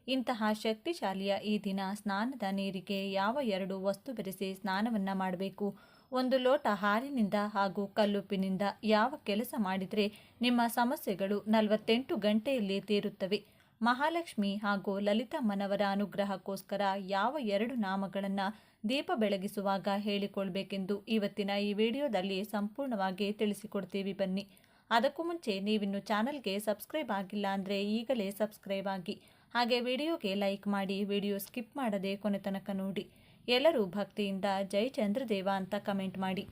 ಇಂತಹ ಶಕ್ತಿಶಾಲಿಯ ಈ ದಿನ ಸ್ನಾನದ ನೀರಿಗೆ ಯಾವ 2 ವಸ್ತು ಬೆರೆಸಿ ಸ್ನಾನವನ್ನು ಮಾಡಬೇಕು? 1 ಲೋಟ ಹಾಲಿನಿಂದ ಹಾಗೂ ಕಲ್ಲುಪ್ಪಿನಿಂದ ಯಾವ ಕೆಲಸ ಮಾಡಿದರೆ ನಿಮ್ಮ ಸಮಸ್ಯೆಗಳು 48 ಗಂಟೆಯಲ್ಲಿ ತೀರುತ್ತವೆ? ಮಹಾಲಕ್ಷ್ಮಿ ಹಾಗೂ ಲಲಿತಮ್ಮನವರ ಅನುಗ್ರಹಕ್ಕೋಸ್ಕರ ಯಾವ 2 ನಾಮಗಳನ್ನು ದೀಪ ಬೆಳಗಿಸುವಾಗ ಹೇಳಿಕೊಳ್ಬೇಕೆಂದು ಇವತ್ತಿನ ಈ ವಿಡಿಯೋದಲ್ಲಿ ಸಂಪೂರ್ಣವಾಗಿ ತಿಳಿಸಿಕೊಡ್ತೀವಿ ಬನ್ನಿ. ಅದಕ್ಕೂ ಮುಂಚೆ ನೀವಿನ್ನು ಚಾನಲ್ಗೆ ಸಬ್ಸ್ಕ್ರೈಬ್ ಆಗಿಲ್ಲ ಅಂದರೆ ಈಗಲೇ ಸಬ್ಸ್ಕ್ರೈಬ್ ಆಗಿ, ಹಾಗೆ ವಿಡಿಯೋಗೆ ಲೈಕ್ ಮಾಡಿ, ವಿಡಿಯೋ ಸ್ಕಿಪ್ ಮಾಡದೆ ಕೊನೆ ತನಕ ನೋಡಿ. ಎಲ್ಲರೂ ಭಕ್ತಿಯಿಂದ ಜೈ ಚಂದ್ರದೇವ ಅಂತ ಕಮೆಂಟ್ ಮಾಡಿ.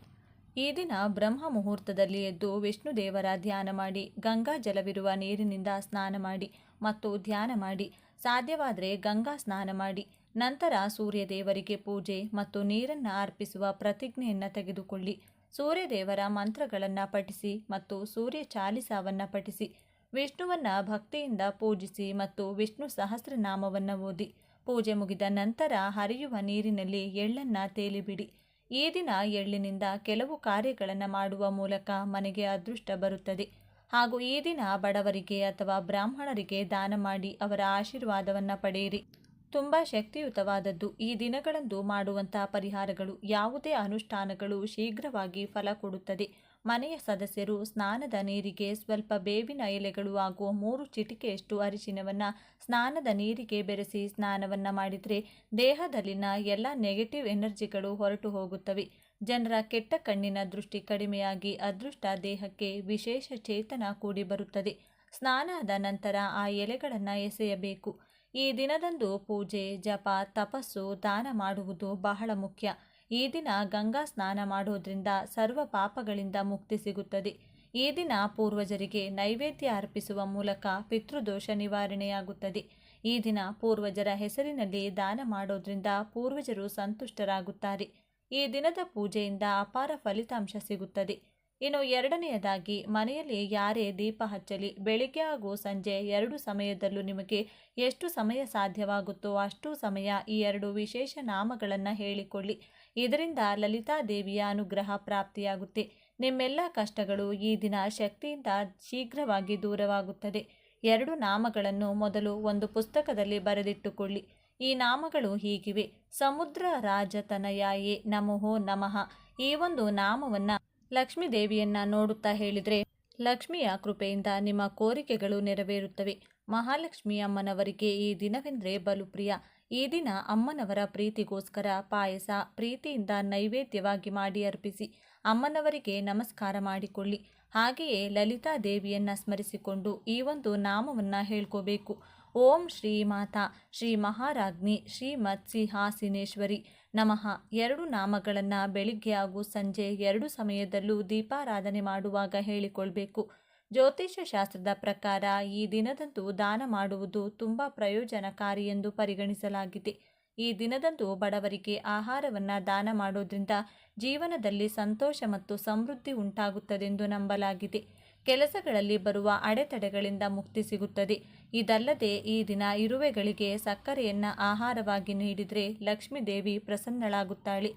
ಈ ದಿನ ಬ್ರಹ್ಮ ಮುಹೂರ್ತದಲ್ಲಿ ಎದ್ದು ವಿಷ್ಣು ದೇವರ ಧ್ಯಾನ ಮಾಡಿ, ಗಂಗಾ ಜಲವಿರುವ ನೀರಿನಿಂದ ಸ್ನಾನ ಮಾಡಿ ಮತ್ತು ಧ್ಯಾನ ಮಾಡಿ. ಸಾಧ್ಯವಾದರೆ ಗಂಗಾ ಸ್ನಾನ ಮಾಡಿ. ನಂತರ ಸೂರ್ಯದೇವರಿಗೆ ಪೂಜೆ ಮತ್ತು ನೀರನ್ನು ಅರ್ಪಿಸುವ ಪ್ರತಿಜ್ಞೆಯನ್ನು ತೆಗೆದುಕೊಳ್ಳಿ. ಸೂರ್ಯದೇವರ ಮಂತ್ರಗಳನ್ನು ಪಠಿಸಿ ಮತ್ತು ಸೂರ್ಯ ಚಾಲಿಸಾವನ್ನು ಪಠಿಸಿ. ವಿಷ್ಣುವನ್ನ ಭಕ್ತಿಯಿಂದ ಪೂಜಿಸಿ ಮತ್ತು ವಿಷ್ಣು ಸಹಸ್ರನಾಮವನ್ನು ಓದಿ. ಪೂಜೆ ಮುಗಿದ ನಂತರ ಹರಿಯುವ ನೀರಿನಲ್ಲಿ ಎಳ್ಳನ್ನು ತೇಲಿಬಿಡಿ. ಈ ದಿನ ಎಳ್ಳಿನಿಂದ ಕೆಲವು ಕಾರ್ಯಗಳನ್ನು ಮಾಡುವ ಮೂಲಕ ಮನೆಗೆ ಅದೃಷ್ಟ ಬರುತ್ತದೆ. ಹಾಗೂ ಈ ದಿನ ಬಡವರಿಗೆ ಅಥವಾ ಬ್ರಾಹ್ಮಣರಿಗೆ ದಾನ ಮಾಡಿ ಅವರ ಆಶೀರ್ವಾದವನ್ನು ಪಡೆಯಿರಿ. ತುಂಬ ಶಕ್ತಿಯುತವಾದದ್ದು. ಈ ದಿನಗಳಂದು ಮಾಡುವಂತಹ ಪರಿಹಾರಗಳು, ಯಾವುದೇ ಅನುಷ್ಠಾನಗಳು ಶೀಘ್ರವಾಗಿ ಫಲ ಕೊಡುತ್ತದೆ. ಮನೆಯ ಸದಸ್ಯರು ಸ್ನಾನದ ನೀರಿಗೆ ಸ್ವಲ್ಪ ಬೇವಿನ ಎಲೆಗಳು ಹಾಗೂ 3 ಚಿಟಿಕೆಯಷ್ಟು ಅರಿಶಿನವನ್ನು ಸ್ನಾನದ ನೀರಿಗೆ ಬೆರೆಸಿ ಸ್ನಾನವನ್ನು ಮಾಡಿದರೆ ದೇಹದಲ್ಲಿನ ಎಲ್ಲ ನೆಗೆಟಿವ್ ಎನರ್ಜಿಗಳು ಹೊರಟು ಹೋಗುತ್ತವೆ. ಜನರ ಕೆಟ್ಟ ಕಣ್ಣಿನ ದೃಷ್ಟಿ ಕಡಿಮೆಯಾಗಿ ಅದೃಷ್ಟ ದೇಹಕ್ಕೆ ವಿಶೇಷ ಚೇತನ ಕೂಡಿ ಬರುತ್ತದೆ. ಸ್ನಾನದ ನಂತರ ಆ ಎಲೆಗಳನ್ನು ಎಸೆಯಬೇಕು. ಈ ದಿನದಂದು ಪೂಜೆ, ಜಪ, ತಪಸ್ಸು, ದಾನ ಮಾಡುವುದು ಬಹಳ ಮುಖ್ಯ. ಈ ದಿನ ಗಂಗಾ ಸ್ನಾನ ಮಾಡೋದ್ರಿಂದ ಸರ್ವ ಪಾಪಗಳಿಂದ ಮುಕ್ತಿ ಸಿಗುತ್ತದೆ. ಈ ದಿನ ಪೂರ್ವಜರಿಗೆ ನೈವೇದ್ಯ ಅರ್ಪಿಸುವ ಮೂಲಕ ಪಿತೃದೋಷ ನಿವಾರಣೆಯಾಗುತ್ತದೆ. ಈ ದಿನ ಪೂರ್ವಜರ ಹೆಸರಿನಲ್ಲಿ ದಾನ ಮಾಡೋದ್ರಿಂದ ಪೂರ್ವಜರು ಸಂತುಷ್ಟರಾಗುತ್ತಾರೆ. ಈ ದಿನದ ಪೂಜೆಯಿಂದ ಅಪಾರ ಫಲಿತಾಂಶ ಸಿಗುತ್ತದೆ. ಇನ್ನು ಎರಡನೆಯದಾಗಿ, ಮನೆಯಲ್ಲಿ ಯಾರೇ ದೀಪ ಹಚ್ಚಲಿ, ಬೆಳಿಗ್ಗೆ ಹಾಗೂ ಸಂಜೆ 2 ಸಮಯದಲ್ಲೂ ನಿಮಗೆ ಎಷ್ಟು ಸಮಯ ಸಾಧ್ಯವಾಗುತ್ತೋ ಅಷ್ಟು ಸಮಯ ಈ 2 ವಿಶೇಷ ನಾಮಗಳನ್ನು ಹೇಳಿಕೊಳ್ಳಿ. ಇದರಿಂದ ಲಲಿತಾ ದೇವಿಯ ಅನುಗ್ರಹ ಪ್ರಾಪ್ತಿಯಾಗುತ್ತೆ. ನಿಮ್ಮೆಲ್ಲ ಕಷ್ಟಗಳು ಈ ದಿನ ಶಕ್ತಿಯಿಂದ ಶೀಘ್ರವಾಗಿ ದೂರವಾಗುತ್ತದೆ. 2 ನಾಮಗಳನ್ನು ಮೊದಲು ಒಂದು ಪುಸ್ತಕದಲ್ಲಿ ಬರೆದಿಟ್ಟುಕೊಳ್ಳಿ. ಈ ನಾಮಗಳು ಹೀಗಿವೆ: ಸಮುದ್ರ ರಾಜತನಯಾಯೇ ನಮೋ ನಮಃ. ಈ ಒಂದು ನಾಮವನ್ನು ಲಕ್ಷ್ಮೀ ದೇವಿಯನ್ನ ನೋಡುತ್ತಾ ಹೇಳಿದರೆ ಲಕ್ಷ್ಮಿಯ ಕೃಪೆಯಿಂದ ನಿಮ್ಮ ಕೋರಿಕೆಗಳು ನೆರವೇರುತ್ತವೆ. ಮಹಾಲಕ್ಷ್ಮಿ ಅಮ್ಮನವರಿಗೆ ಈ ದಿನವೆಂದರೆ ಬಲು ಪ್ರಿಯ. ಈ ದಿನ ಅಮ್ಮನವರ ಪ್ರೀತಿಗೋಸ್ಕರ ಪಾಯಸ ಪ್ರೀತಿಯಿಂದ ನೈವೇದ್ಯವಾಗಿ ಮಾಡಿ ಅರ್ಪಿಸಿ ಅಮ್ಮನವರಿಗೆ ನಮಸ್ಕಾರ ಮಾಡಿಕೊಳ್ಳಿ. ಹಾಗೆಯೇ ಲಲಿತಾ ದೇವಿಯನ್ನ ಸ್ಮರಿಸಿಕೊಂಡು ಈ ಒಂದು ನಾಮವನ್ನು ಹೇಳ್ಕೋಬೇಕು: ಓಂ ಶ್ರೀ ಮಾತಾ ಶ್ರೀ ಮಹಾರಾಜ್ಞಿ ಶ್ರೀಮತ್ ಸಿಂಹಾಸಿನೇಶ್ವರಿ ನಮಃ. 2 ನಾಮಗಳನ್ನು ಬೆಳಿಗ್ಗೆ ಹಾಗೂ ಸಂಜೆ 2 ಸಮಯದಲ್ಲೂ ದೀಪಾರಾಧನೆ ಮಾಡುವಾಗ ಹೇಳಿಕೊಳ್ಬೇಕು. ಜ್ಯೋತಿಷ್ಯ ಶಾಸ್ತ್ರದ ಪ್ರಕಾರ ಈ ದಿನದಂದು ದಾನ ಮಾಡುವುದು ತುಂಬ ಪ್ರಯೋಜನಕಾರಿ ಎಂದು ಪರಿಗಣಿಸಲಾಗಿದೆ. ಈ ದಿನದಂದು ಬಡವರಿಗೆ ಆಹಾರವನ್ನು ದಾನ ಮಾಡೋದ್ರಿಂದ ಜೀವನದಲ್ಲಿ ಸಂತೋಷ ಮತ್ತು ಸಮೃದ್ಧಿ ಉಂಟಾಗುತ್ತದೆಂದು ನಂಬಲಾಗಿದೆ. ಕೆಲಸಗಳಲ್ಲಿ ಬರುವ ಅಡೆತಡೆಗಳಿಂದ ಮುಕ್ತಿ ಸಿಗುತ್ತದೆ. ಇದಲ್ಲದೆ ಈ ದಿನ ಇರುವೆಗಳಿಗೆ ಸಕ್ಕರೆಯನ್ನು ಆಹಾರವಾಗಿ ನೀಡಿದರೆ ಲಕ್ಷ್ಮೀ ದೇವಿ ಪ್ರಸನ್ನಳಾಗುತ್ತಾಳೆ.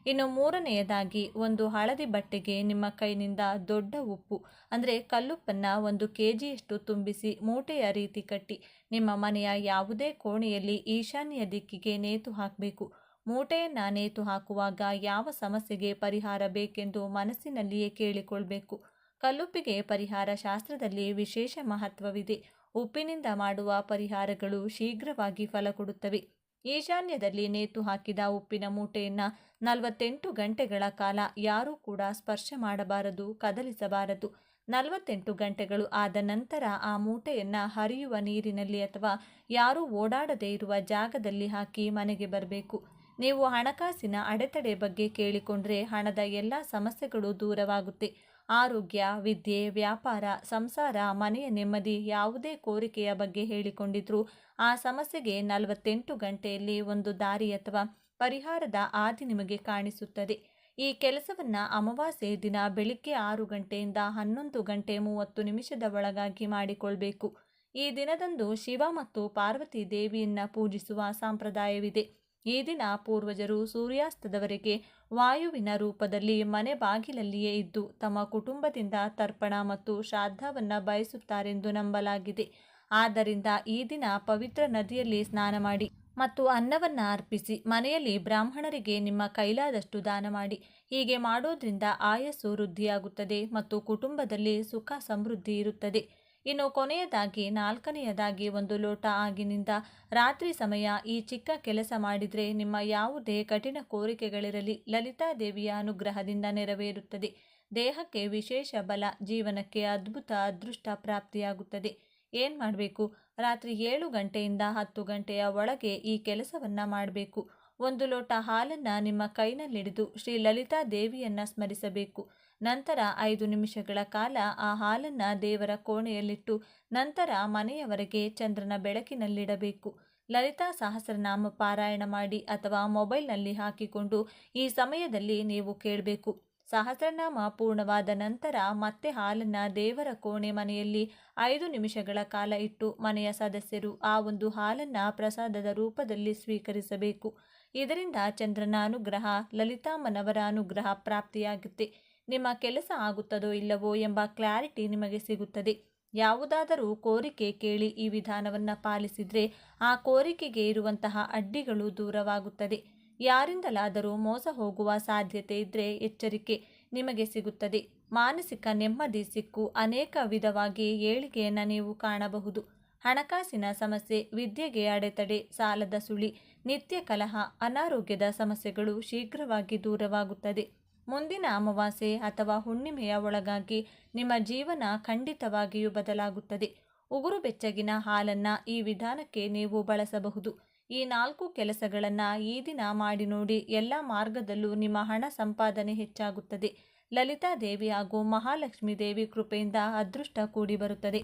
ಇನ್ನು ಮೂರನೆಯದಾಗಿ, ಒಂದು ಹಳದಿ ಬಟ್ಟೆಗೆ ನಿಮ್ಮ ಕೈನಿಂದ ದೊಡ್ಡ ಉಪ್ಪು ಅಂದರೆ ಕಲ್ಲುಪ್ಪನ್ನು 1 kgಯಷ್ಟು ತುಂಬಿಸಿ ಮೂಟೆಯ ರೀತಿ ಕಟ್ಟಿ ನಿಮ್ಮ ಮನೆಯ ಯಾವುದೇ ಕೋಣೆಯಲ್ಲಿ ಈಶಾನ್ಯ ದಿಕ್ಕಿಗೆ ನೇತು ಹಾಕಬೇಕು. ಮೂಟೆಯನ್ನು ನೇತು ಹಾಕುವಾಗ ಯಾವ ಸಮಸ್ಯೆಗೆ ಪರಿಹಾರ ಬೇಕೆಂದು ಮನಸ್ಸಿನಲ್ಲಿಯೇ ಕೇಳಿಕೊಳ್ಬೇಕು. ಕಲ್ಲುಪ್ಪಿಗೆ ಪರಿಹಾರ ಶಾಸ್ತ್ರದಲ್ಲಿ ವಿಶೇಷ ಮಹತ್ವವಿದೆ. ಉಪ್ಪಿನಿಂದ ಮಾಡುವ ಪರಿಹಾರಗಳು ಶೀಘ್ರವಾಗಿ ಫಲ ಕೊಡುತ್ತವೆ. ಈಶಾನ್ಯದಲ್ಲಿ ನೇತು ಹಾಕಿದ ಉಪ್ಪಿನ ಮೂಟೆಯನ್ನು 48 ಗಂಟೆಗಳ ಕಾಲ ಯಾರೂ ಕೂಡ ಸ್ಪರ್ಶ ಮಾಡಬಾರದು, ಕದಲಿಸಬಾರದು. 48 ಗಂಟೆಗಳು ಆದ ನಂತರ ಆ ಮೂಟೆಯನ್ನು ಹರಿಯುವ ನೀರಿನಲ್ಲಿ ಅಥವಾ ಯಾರೂ ಓಡಾಡದೇ ಇರುವ ಜಾಗದಲ್ಲಿ ಹಾಕಿ ಮನೆಗೆ ಬರಬೇಕು. ನೀವು ಹಣಕಾಸಿನ ಅಡೆತಡೆ ಬಗ್ಗೆ ಕೇಳಿಕೊಂಡ್ರೆ ಹಣದ ಎಲ್ಲ ಸಮಸ್ಯೆಗಳು ದೂರವಾಗುತ್ತೆ. ಆರೋಗ್ಯ, ವಿದ್ಯೆ, ವ್ಯಾಪಾರ, ಸಂಸಾರ, ಮನೆಯ ನೆಮ್ಮದಿ, ಯಾವುದೇ ಕೋರಿಕೆಯ ಬಗ್ಗೆ ಹೇಳಿಕೊಂಡಿದ್ರೂ ಆ ಸಮಸ್ಯೆಗೆ 48 ಗಂಟೆಯಲ್ಲಿ ಒಂದು ದಾರಿ ಅಥವಾ ಪರಿಹಾರದ ಹಾದಿ ನಿಮಗೆ ಕಾಣಿಸುತ್ತದೆ. ಈ ಕೆಲಸವನ್ನು ಅಮಾವಾಸ್ಯೆ ದಿನ ಬೆಳಿಗ್ಗೆ 6 ಗಂಟೆಯಿಂದ 11 ಗಂಟೆ 30 ನಿಮಿಷದ ಒಳಗಾಗಿ ಮಾಡಿಕೊಳ್ಬೇಕು. ಈ ದಿನದಂದು ಶಿವ ಮತ್ತು ಪಾರ್ವತಿ ದೇವಿಯನ್ನು ಪೂಜಿಸುವ ಸಂಪ್ರದಾಯವಿದೆ. ಈ ದಿನ ಪೂರ್ವಜರು ಸೂರ್ಯಾಸ್ತದವರೆಗೆ ವಾಯುವಿನ ರೂಪದಲ್ಲಿ ಮನೆ ಬಾಗಿಲಲ್ಲಿಯೇ ಇದ್ದು ತಮ್ಮ ಕುಟುಂಬದಿಂದ ತರ್ಪಣ ಮತ್ತು ಶ್ರಾದ್ದವನ್ನು ಬಯಸುತ್ತಾರೆಂದು ನಂಬಲಾಗಿದೆ. ಆದ್ದರಿಂದ ಈ ದಿನ ಪವಿತ್ರ ನದಿಯಲ್ಲಿ ಸ್ನಾನ ಮಾಡಿ ಮತ್ತು ಅನ್ನವನ್ನು ಅರ್ಪಿಸಿ ಮನೆಯಲ್ಲಿ ಬ್ರಾಹ್ಮಣರಿಗೆ ನಿಮ್ಮ ಕೈಲಾದಷ್ಟು ದಾನ ಮಾಡಿ. ಹೀಗೆ ಮಾಡೋದ್ರಿಂದ ಆಯಸ್ಸು ವೃದ್ಧಿಯಾಗುತ್ತದೆ ಮತ್ತು ಕುಟುಂಬದಲ್ಲಿ ಸುಖ ಸಮೃದ್ಧಿ ಇರುತ್ತದೆ. ಇನ್ನು ಕೊನೆಯದಾಗಿ ನಾಲ್ಕನೆಯದಾಗಿ 1 ಲೋಟ ಆಗಿನಿಂದ ರಾತ್ರಿ ಸಮಯ ಈ ಚಿಕ್ಕ ಕೆಲಸ ಮಾಡಿದರೆ ನಿಮ್ಮ ಯಾವುದೇ ಕಠಿಣ ಕೋರಿಕೆಗಳಿರಲಿ ಲಲಿತಾದೇವಿಯ ಅನುಗ್ರಹದಿಂದ ನೆರವೇರುತ್ತದೆ. ದೇಹಕ್ಕೆ ವಿಶೇಷ ಬಲ, ಜೀವನಕ್ಕೆ ಅದ್ಭುತ ಅದೃಷ್ಟ ಪ್ರಾಪ್ತಿಯಾಗುತ್ತದೆ. ಏನು ಮಾಡಬೇಕು? ರಾತ್ರಿ 7 ಗಂಟೆಯಿಂದ 10 ಗಂಟೆಯ ಒಳಗೆ ಈ ಕೆಲಸವನ್ನು ಮಾಡಬೇಕು. 1 ಲೋಟ ಹಾಲನ್ನು ನಿಮ್ಮ ಕೈನಲ್ಲಿಡಿದು ಶ್ರೀ ಲಲಿತಾ ದೇವಿಯನ್ನು ಸ್ಮರಿಸಬೇಕು. ನಂತರ 5 ನಿಮಿಷಗಳ ಕಾಲ ಆ ಹಾಲನ್ನು ದೇವರ ಕೋಣೆಯಲ್ಲಿಟ್ಟು ನಂತರ ಮನೆಯ ಹೊರಗೆ ಚಂದ್ರನ ಬೆಳಕಿನಲ್ಲಿಡಬೇಕು. ಲಲಿತಾ ಸಹಸ್ರನಾಮ ಪಾರಾಯಣ ಮಾಡಿ ಅಥವಾ ಮೊಬೈಲ್ನಲ್ಲಿ ಹಾಕಿಕೊಂಡು ಈ ಸಮಯದಲ್ಲಿ ನೀವು ಕೇಳಬೇಕು. ಸಹಸ್ರನಾಮ ಪೂರ್ಣವಾದ ನಂತರ ಮತ್ತೆ ಹಾಲನ್ನು ದೇವರ ಕೋಣೆ ಮನೆಯಲ್ಲಿ 5 ನಿಮಿಷಗಳ ಕಾಲ ಇಟ್ಟು ಮನೆಯ ಸದಸ್ಯರು ಆ ಒಂದು ಹಾಲನ್ನು ಪ್ರಸಾದದ ರೂಪದಲ್ಲಿ ಸ್ವೀಕರಿಸಬೇಕು. ಇದರಿಂದ ಚಂದ್ರನ ಅನುಗ್ರಹ, ಲಲಿತಾಮ್ಮನವರ ಅನುಗ್ರಹ ಪ್ರಾಪ್ತಿಯಾಗುತ್ತೆ. ನಿಮ್ಮ ಕೆಲಸ ಆಗುತ್ತದೋ ಇಲ್ಲವೋ ಎಂಬ ಕ್ಲಾರಿಟಿ ನಿಮಗೆ ಸಿಗುತ್ತದೆ. ಯಾವುದಾದರೂ ಕೋರಿಕೆ ಕೇಳಿ ಈ ವಿಧಾನವನ್ನು ಪಾಲಿಸಿದರೆ ಆ ಕೋರಿಕೆಗೆ ಇರುವಂತಹ ಅಡ್ಡಿಗಳು ದೂರವಾಗುತ್ತದೆ. ಯಾರಿಂದಲಾದರೂ ಮೋಸ ಹೋಗುವ ಸಾಧ್ಯತೆ ಇದ್ದರೆ ಎಚ್ಚರಿಕೆ, ನಿಮಗೆ ಸಿಗುತ್ತದೆ. ಮಾನಸಿಕ ನೆಮ್ಮದಿ ಸಿಕ್ಕು ಅನೇಕ ವಿಧವಾಗಿ ಏಳಿಗೆಯನ್ನು ನೀವು ಕಾಣಬಹುದು. ಹಣಕಾಸಿನ ಸಮಸ್ಯೆ, ವಿದ್ಯೆಗೆ ಅಡೆತಡೆ, ಸಾಲದ ಸುಳಿ, ನಿತ್ಯ ಕಲಹ, ಅನಾರೋಗ್ಯದ ಸಮಸ್ಯೆಗಳು ಶೀಘ್ರವಾಗಿ ದೂರವಾಗುತ್ತದೆ. ಮುಂದಿನ ಅಮಾವಾಸ್ಯೆ ಅಥವಾ ಹುಣ್ಣಿಮೆಯ ಒಳಗಾಗಿ ನಿಮ್ಮ ಜೀವನ ಖಂಡಿತವಾಗಿಯೂ ಬದಲಾಗುತ್ತದೆ. ಉಗುರು ಬೆಚ್ಚಗಿನ ಹಾಲನ್ನು ಈ ವಿಧಾನಕ್ಕೆ ನೀವು ಬಳಸಬಹುದು. ಈ 4 ಕೆಲಸಗಳನ್ನು ಈ ದಿನ ಮಾಡಿ ನೋಡಿ. ಎಲ್ಲ ಮಾರ್ಗದಲ್ಲೂ ನಿಮ್ಮ ಹಣ ಸಂಪಾದನೆ ಹೆಚ್ಚಾಗುತ್ತದೆ. ಲಲಿತಾ ದೇವಿ ಹಾಗೂ ಮಹಾಲಕ್ಷ್ಮೀ ದೇವಿ ಕೃಪೆಯಿಂದ ಅದೃಷ್ಟ ಕೂಡಿ ಬರುತ್ತದೆ.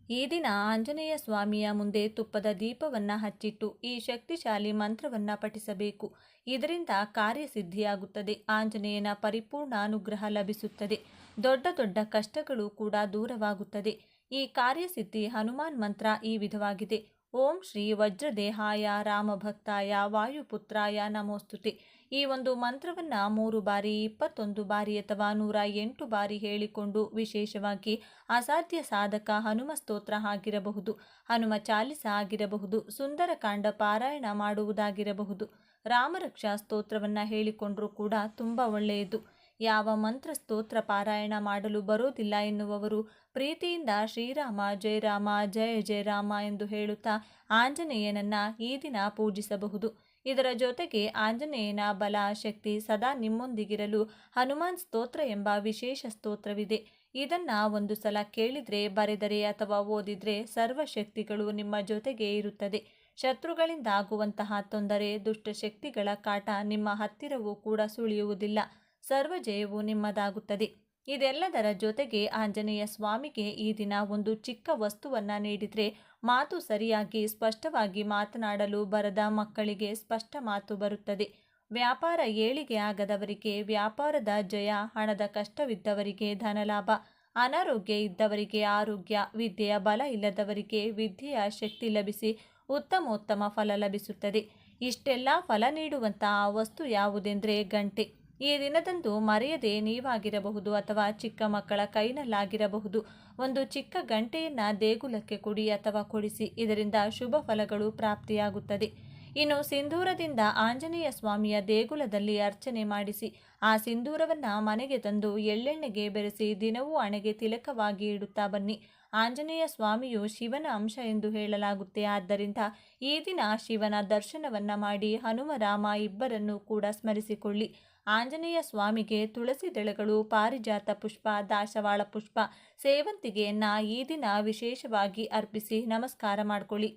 ಈ ದಿನ ಆಂಜನೇಯ ಸ್ವಾಮಿಯ ಮುಂದೆ ತುಪ್ಪದ ದೀಪವನ್ನು ಹಚ್ಚಿಟ್ಟು ಈ ಶಕ್ತಿಶಾಲಿ ಮಂತ್ರವನ್ನು ಪಠಿಸಬೇಕು. ಇದರಿಂದ ಕಾರ್ಯಸಿದ್ಧಿಯಾಗುತ್ತದೆ. ಆಂಜನೇಯನ ಪರಿಪೂರ್ಣ ಅನುಗ್ರಹ ಲಭಿಸುತ್ತದೆ. ದೊಡ್ಡ ದೊಡ್ಡ ಕಷ್ಟಗಳು ಕೂಡ ದೂರವಾಗುತ್ತದೆ. ಈ ಕಾರ್ಯಸಿದ್ಧಿ ಹನುಮಾನ್ ಮಂತ್ರ ಈ ವಿಧವಾಗಿದೆ. ಓಂ ಶ್ರೀ ವಜ್ರದೇಹಾಯ ರಾಮಭಕ್ತಾಯ ವಾಯುಪುತ್ರಾಯ ನಮೋಸ್ತುತೆ. ಈ ಒಂದು ಮಂತ್ರವನ್ನು 3 ಬಾರಿ, 21 ಬಾರಿ ಅಥವಾ 108 ಬಾರಿ ಹೇಳಿಕೊಂಡು ವಿಶೇಷವಾಗಿ ಅಸಾಧ್ಯ ಸಾಧಕ ಹನುಮ ಸ್ತೋತ್ರ ಆಗಿರಬಹುದು, ಹನುಮ ಚಾಲಿಸ ಆಗಿರಬಹುದು, ಸುಂದರಕಾಂಡ ಪಾರಾಯಣ ಮಾಡುವುದಾಗಿರಬಹುದು, ರಾಮರಕ್ಷಾ ಸ್ತೋತ್ರವನ್ನು ಹೇಳಿಕೊಂಡರೂ ಕೂಡ ತುಂಬ ಒಳ್ಳೆಯದು. ಯಾವ ಮಂತ್ರ ಸ್ತೋತ್ರ ಪಾರಾಯಣ ಮಾಡಲು ಬರೋದಿಲ್ಲ ಎನ್ನುವವರು ಪ್ರೀತಿಯಿಂದ ಶ್ರೀರಾಮ ಜಯ ರಾಮ ಜಯ ಜಯ ರಾಮ ಎಂದು ಹೇಳುತ್ತಾ ಆಂಜನೇಯನನ್ನ ಈ ದಿನ ಪೂಜಿಸಬಹುದು. ಇದರ ಜೊತೆಗೆ ಆಂಜನೇಯನ ಬಲ ಶಕ್ತಿ ಸದಾ ನಿಮ್ಮೊಂದಿಗಿರಲು ಹನುಮಾನ್ ಸ್ತೋತ್ರ ಎಂಬ ವಿಶೇಷ ಸ್ತೋತ್ರವಿದೆ. ಇದನ್ನು ಒಂದು ಸಲ ಕೇಳಿದರೆ, ಬರೆದರೆ ಅಥವಾ ಓದಿದರೆ ಸರ್ವಶಕ್ತಿಗಳು ನಿಮ್ಮ ಜೊತೆಗೆ ಇರುತ್ತದೆ. ಶತ್ರುಗಳಿಂದ ಆಗುವಂತಹ ತೊಂದರೆ, ದುಷ್ಟಶಕ್ತಿಗಳ ಕಾಟ ನಿಮ್ಮ ಹತ್ತಿರವೂ ಕೂಡ ಸುಳಿಯುವುದಿಲ್ಲ. ಸರ್ವಜಯವು ನಿಮ್ಮದಾಗುತ್ತದೆ. ಇದೆಲ್ಲದರ ಜೊತೆಗೆ ಆಂಜನೇಯ ಸ್ವಾಮಿಗೆ ಈ ದಿನ ಒಂದು ಚಿಕ್ಕ ವಸ್ತುವನ್ನು ನೀಡಿದರೆ ಮಾತು ಸರಿಯಾಗಿ ಸ್ಪಷ್ಟವಾಗಿ ಮಾತನಾಡಲು ಬರದ ಮಕ್ಕಳಿಗೆ ಸ್ಪಷ್ಟ ಮಾತು ಬರುತ್ತದೆ. ವ್ಯಾಪಾರ ಏಳಿಗೆ ಆಗದವರಿಗೆ ವ್ಯಾಪಾರದ ಜಯ, ಹಣದ ಕಷ್ಟವಿದ್ದವರಿಗೆ ಧನಲಾಭ, ಅನಾರೋಗ್ಯ ಇದ್ದವರಿಗೆ ಆರೋಗ್ಯ, ವಿದ್ಯೆಯ ಬಲ ಇಲ್ಲದವರಿಗೆ ವಿದ್ಯೆಯ ಶಕ್ತಿ ಲಭಿಸಿ ಉತ್ತಮೋತ್ತಮ ಫಲ ಲಭಿಸುತ್ತದೆ. ಇಷ್ಟೆಲ್ಲ ಫಲ ನೀಡುವಂತಹ ವಸ್ತು ಯಾವುದೆಂದರೆ ಗಂಟೆ. ಈ ದಿನದಂದು ಮರೆಯದೆ ನೀವಾಗಿರಬಹುದು ಅಥವಾ ಚಿಕ್ಕ ಮಕ್ಕಳ ಕೈನಲ್ಲಾಗಿರಬಹುದು ಒಂದು ಚಿಕ್ಕ ಗಂಟೆಯನ್ನು ದೇಗುಲಕ್ಕೆ ಕೊಡಿ ಅಥವಾ ಕೊಡಿಸಿ. ಇದರಿಂದ ಶುಭ ಫಲಗಳು ಪ್ರಾಪ್ತಿಯಾಗುತ್ತದೆ. ಇನ್ನು ಸಿಂಧೂರದಿಂದ ಆಂಜನೇಯ ಸ್ವಾಮಿಯ ದೇಗುಲದಲ್ಲಿ ಅರ್ಚನೆ ಮಾಡಿಸಿ ಆ ಸಿಂಧೂರವನ್ನು ಮನೆಗೆ ತಂದು ಎಳ್ಳೆಣ್ಣೆಗೆ ಬೆರೆಸಿ ದಿನವೂ ಹಣೆಗೆ ತಿಲಕವಾಗಿ ಇಡುತ್ತಾ ಬನ್ನಿ. ಆಂಜನೇಯ ಸ್ವಾಮಿಯು ಶಿವನ ಅಂಶ ಎಂದು ಹೇಳಲಾಗುತ್ತೆ. ಆದ್ದರಿಂದ ಈ ದಿನ ಶಿವನ ದರ್ಶನವನ್ನು ಮಾಡಿ ಹನುಮರಾಮ ಇಬ್ಬರನ್ನು ಕೂಡ ಸ್ಮರಿಸಿಕೊಳ್ಳಿ. ಆಂಜನೇಯ ಸ್ವಾಮಿಗೆ ತುಳಸಿ ದಳಗಳು, ಪಾರಿಜಾತ ಪುಷ್ಪ, ದಾಸವಾಳ ಪುಷ್ಪ, ಸೇವಂತಿಗೆಯನ್ನು ಈ ದಿನ ವಿಶೇಷವಾಗಿ ಅರ್ಪಿಸಿ ನಮಸ್ಕಾರ ಮಾಡಿಕೊಳ್ಳಿ.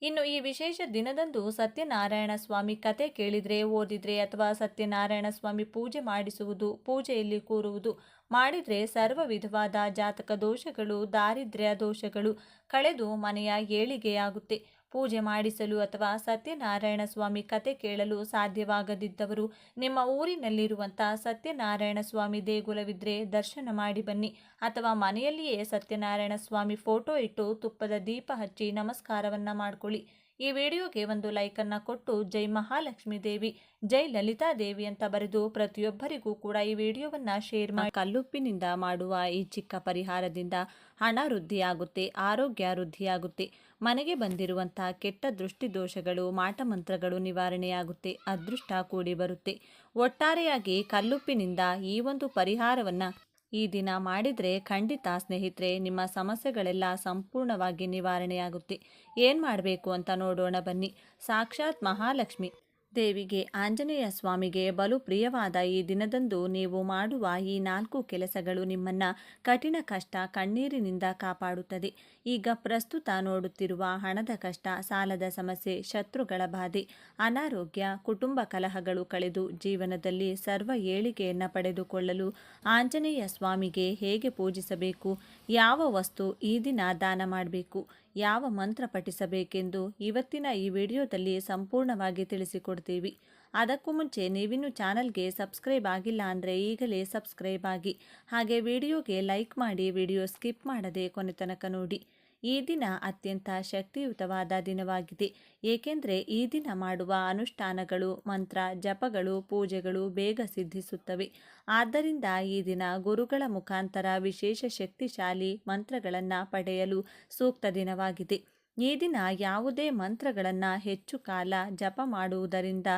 ಇನ್ನು ಈ ವಿಶೇಷ ದಿನದಂದು ಸತ್ಯನಾರಾಯಣ ಸ್ವಾಮಿ ಕತೆ ಕೇಳಿದರೆ, ಓದಿದರೆ ಅಥವಾ ಸತ್ಯನಾರಾಯಣ ಸ್ವಾಮಿ ಪೂಜೆ ಮಾಡಿಸುವುದು, ಪೂಜೆಯಲ್ಲಿ ಕೂರುವುದು ಮಾಡಿದರೆ ಸರ್ವ ವಿಧವಾದ ಜಾತಕ ದೋಷಗಳು, ದಾರಿದ್ರ್ಯ ದೋಷಗಳು ಕಳೆದು ಮನೆಯ ಏಳಿಗೆಯಾಗುತ್ತೆ. ಪೂಜೆ ಮಾಡಿಸಲು ಅಥವಾ ಸತ್ಯನಾರಾಯಣ ಸ್ವಾಮಿ ಕತೆ ಕೇಳಲು ಸಾಧ್ಯವಾಗದಿದ್ದವರು ನಿಮ್ಮ ಊರಿನಲ್ಲಿರುವಂಥ ಸತ್ಯನಾರಾಯಣ ಸ್ವಾಮಿ ದೇಗುಲವಿದ್ದರೆ ದರ್ಶನ ಮಾಡಿ ಬನ್ನಿ. ಅಥವಾ ಮನೆಯಲ್ಲಿಯೇ ಸತ್ಯನಾರಾಯಣ ಸ್ವಾಮಿ ಫೋಟೋ ಇಟ್ಟು ತುಪ್ಪದ ದೀಪ ಹಚ್ಚಿ ನಮಸ್ಕಾರವನ್ನು ಮಾಡಿಕೊಳ್ಳಿ. ಈ ವಿಡಿಯೋಗೆ ಒಂದು ಲೈಕನ್ನು ಕೊಟ್ಟು ಜೈ ಮಹಾಲಕ್ಷ್ಮಿ ದೇವಿ, ಜೈ ಲಲಿತಾ ದೇವಿ ಅಂತ ಬರೆದು ಪ್ರತಿಯೊಬ್ಬರಿಗೂ ಕೂಡ ಈ ವಿಡಿಯೋವನ್ನು ಶೇರ್ ಮಾಡಿ. ಕಲ್ಲುಪ್ಪಿನಿಂದ ಮಾಡುವ ಈ ಚಿಕ್ಕ ಪರಿಹಾರದಿಂದ ಹಣ ವೃದ್ಧಿಯಾಗುತ್ತೆ, ಆರೋಗ್ಯ ವೃದ್ಧಿಯಾಗುತ್ತೆ, ಮನೆಗೆ ಬಂದಿರುವಂತಹ ಕೆಟ್ಟ ದೃಷ್ಟಿ ದೋಷಗಳು, ಮಾಟಮಂತ್ರಗಳು ನಿವಾರಣೆಯಾಗುತ್ತೆ, ಅದೃಷ್ಟ ಕೂಡಿ ಬರುತ್ತೆ. ಒಟ್ಟಾರೆಯಾಗಿ ಕಲ್ಲುಪ್ಪಿನಿಂದ ಈ ಒಂದು ಪರಿಹಾರವನ್ನು ಈ ದಿನ ಮಾಡಿದರೆ ಖಂಡಿತ ಸ್ನೇಹಿತರೆ ನಿಮ್ಮ ಸಮಸ್ಯೆಗಳೆಲ್ಲ ಸಂಪೂರ್ಣವಾಗಿ ನಿವಾರಣೆಯಾಗುತ್ತೆ. ಏನು ಮಾಡಬೇಕು ಅಂತ ನೋಡೋಣ ಬನ್ನಿ. ಸಾಕ್ಷಾತ್ ಮಹಾಲಕ್ಷ್ಮಿ ದೇವಿಗೆ, ಆಂಜನೇಯ ಸ್ವಾಮಿಗೆ ಬಲು ಪ್ರಿಯವಾದ ಈ ದಿನದಂದು ನೀವು ಮಾಡುವ ಈ 4 ಕೆಲಸಗಳು ನಿಮ್ಮನ್ನು ಕಠಿಣ ಕಷ್ಟ, ಕಣ್ಣೀರಿನಿಂದ ಕಾಪಾಡುತ್ತದೆ. ಈಗ ಪ್ರಸ್ತುತ ನೋಡುತ್ತಿರುವ ಹಣದ ಕಷ್ಟ, ಸಾಲದ ಸಮಸ್ಯೆ, ಶತ್ರುಗಳ ಬಾಧೆ, ಅನಾರೋಗ್ಯ, ಕುಟುಂಬ ಕಲಹಗಳು ಕಳೆದು ಜೀವನದಲ್ಲಿ ಸರ್ವ ಏಳಿಗೆಯನ್ನು ಪಡೆದುಕೊಳ್ಳಲು ಆಂಜನೇಯ ಸ್ವಾಮಿಗೆ ಹೇಗೆ ಪೂಜಿಸಬೇಕು, ಯಾವ ವಸ್ತು ಈ ದಿನ ದಾನ ಮಾಡಬೇಕು, ಯಾವ ಮಂತ್ರ ಪಠಿಸಬೇಕೆಂದು ಇವತ್ತಿನ ಈ ವಿಡಿಯೋದಲ್ಲಿ ಸಂಪೂರ್ಣವಾಗಿ ತಿಳಿಸಿಕೊಡ್ತೀವಿ. ಅದಕ್ಕೂ ಮುಂಚೆ ನೀವಿನ್ನೂ ಚಾನಲ್ಗೆ ಸಬ್ಸ್ಕ್ರೈಬ್ ಆಗಿಲ್ಲ ಅಂದರೆ ಈಗಲೇ ಸಬ್ಸ್ಕ್ರೈಬ್ ಆಗಿ, ಹಾಗೆ ವಿಡಿಯೋಗೆ ಲೈಕ್ ಮಾಡಿ, ವಿಡಿಯೋ ಸ್ಕಿಪ್ ಮಾಡದೆ ಕೊನೆ ತನಕ ನೋಡಿ. ಈ ದಿನ ಅತ್ಯಂತ ಶಕ್ತಿಯುತವಾದ ದಿನವಾಗಿದೆ. ಏಕೆಂದರೆ ಈ ದಿನ ಮಾಡುವ ಅನುಷ್ಠಾನಗಳು, ಮಂತ್ರ ಜಪಗಳು, ಪೂಜೆಗಳು ಬೇಗ ಸಿದ್ಧಿಸುತ್ತವೆ. ಆದ್ದರಿಂದ ಈ ದಿನ ಗುರುಗಳ ಮುಖಾಂತರ ವಿಶೇಷ ಶಕ್ತಿಶಾಲಿ ಮಂತ್ರಗಳನ್ನು ಪಡೆಯಲು ಸೂಕ್ತ ದಿನವಾಗಿದೆ. ಈ ದಿನ ಯಾವುದೇ ಮಂತ್ರಗಳನ್ನು ಹೆಚ್ಚು ಕಾಲ ಜಪ ಮಾಡುವುದರಿಂದ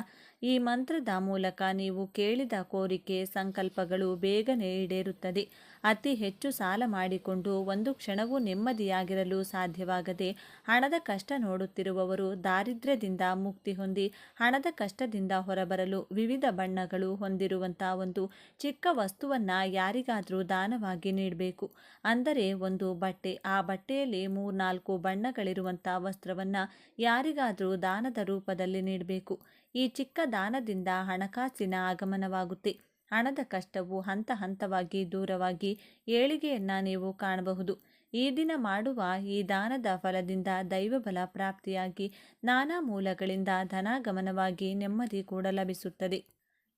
ಈ ಮಂತ್ರದ ಮೂಲಕ ನೀವು ಕೇಳಿದ ಕೋರಿಕೆ, ಸಂಕಲ್ಪಗಳು ಬೇಗನೆ ಈಡೇರುತ್ತದೆ. ಅತಿ ಹೆಚ್ಚು ಸಾಲ ಮಾಡಿಕೊಂಡು ಒಂದು ಕ್ಷಣವೂ ನೆಮ್ಮದಿಯಾಗಿರಲು ಸಾಧ್ಯವಾಗದೆ ಹಣದ ಕಷ್ಟ ನೋಡುತ್ತಿರುವವರು ದಾರಿದ್ರ್ಯದಿಂದ ಮುಕ್ತಿ ಹೊಂದಿ ಹಣದ ಕಷ್ಟದಿಂದ ಹೊರಬರಲು ವಿವಿಧ ಬಣ್ಣಗಳು ಹೊಂದಿರುವಂಥ ಒಂದು ಚಿಕ್ಕ ವಸ್ತುವನ್ನು ಯಾರಿಗಾದರೂ ದಾನವಾಗಿ ನೀಡಬೇಕು. ಅಂದರೆ ಒಂದು ಬಟ್ಟೆ, ಆ ಬಟ್ಟೆಯಲ್ಲಿ 3-4 ಬಣ್ಣಗಳಿರುವಂಥ ವಸ್ತ್ರವನ್ನು ಯಾರಿಗಾದರೂ ದಾನದ ರೂಪದಲ್ಲಿ ನೀಡಬೇಕು. ಈ ಚಿಕ್ಕ ದಾನದಿಂದ ಹಣಕಾಸಿನ ಆಗಮನವಾಗುತ್ತೆ. ಹಣದ ಕಷ್ಟವು ಹಂತ ಹಂತವಾಗಿ ದೂರವಾಗಿ ಏಳಿಗೆಯನ್ನು ನೀವು ಕಾಣಬಹುದು. ಈ ದಿನ ಮಾಡುವ ಈ ದಾನದ ಫಲದಿಂದ ದೈವಬಲ ಪ್ರಾಪ್ತಿಯಾಗಿ ನಾನಾ ಮೂಲಗಳಿಂದ ಧನಾಗಮನವಾಗಿ ನೆಮ್ಮದಿ ಕೂಡ ಲಭಿಸುತ್ತದೆ.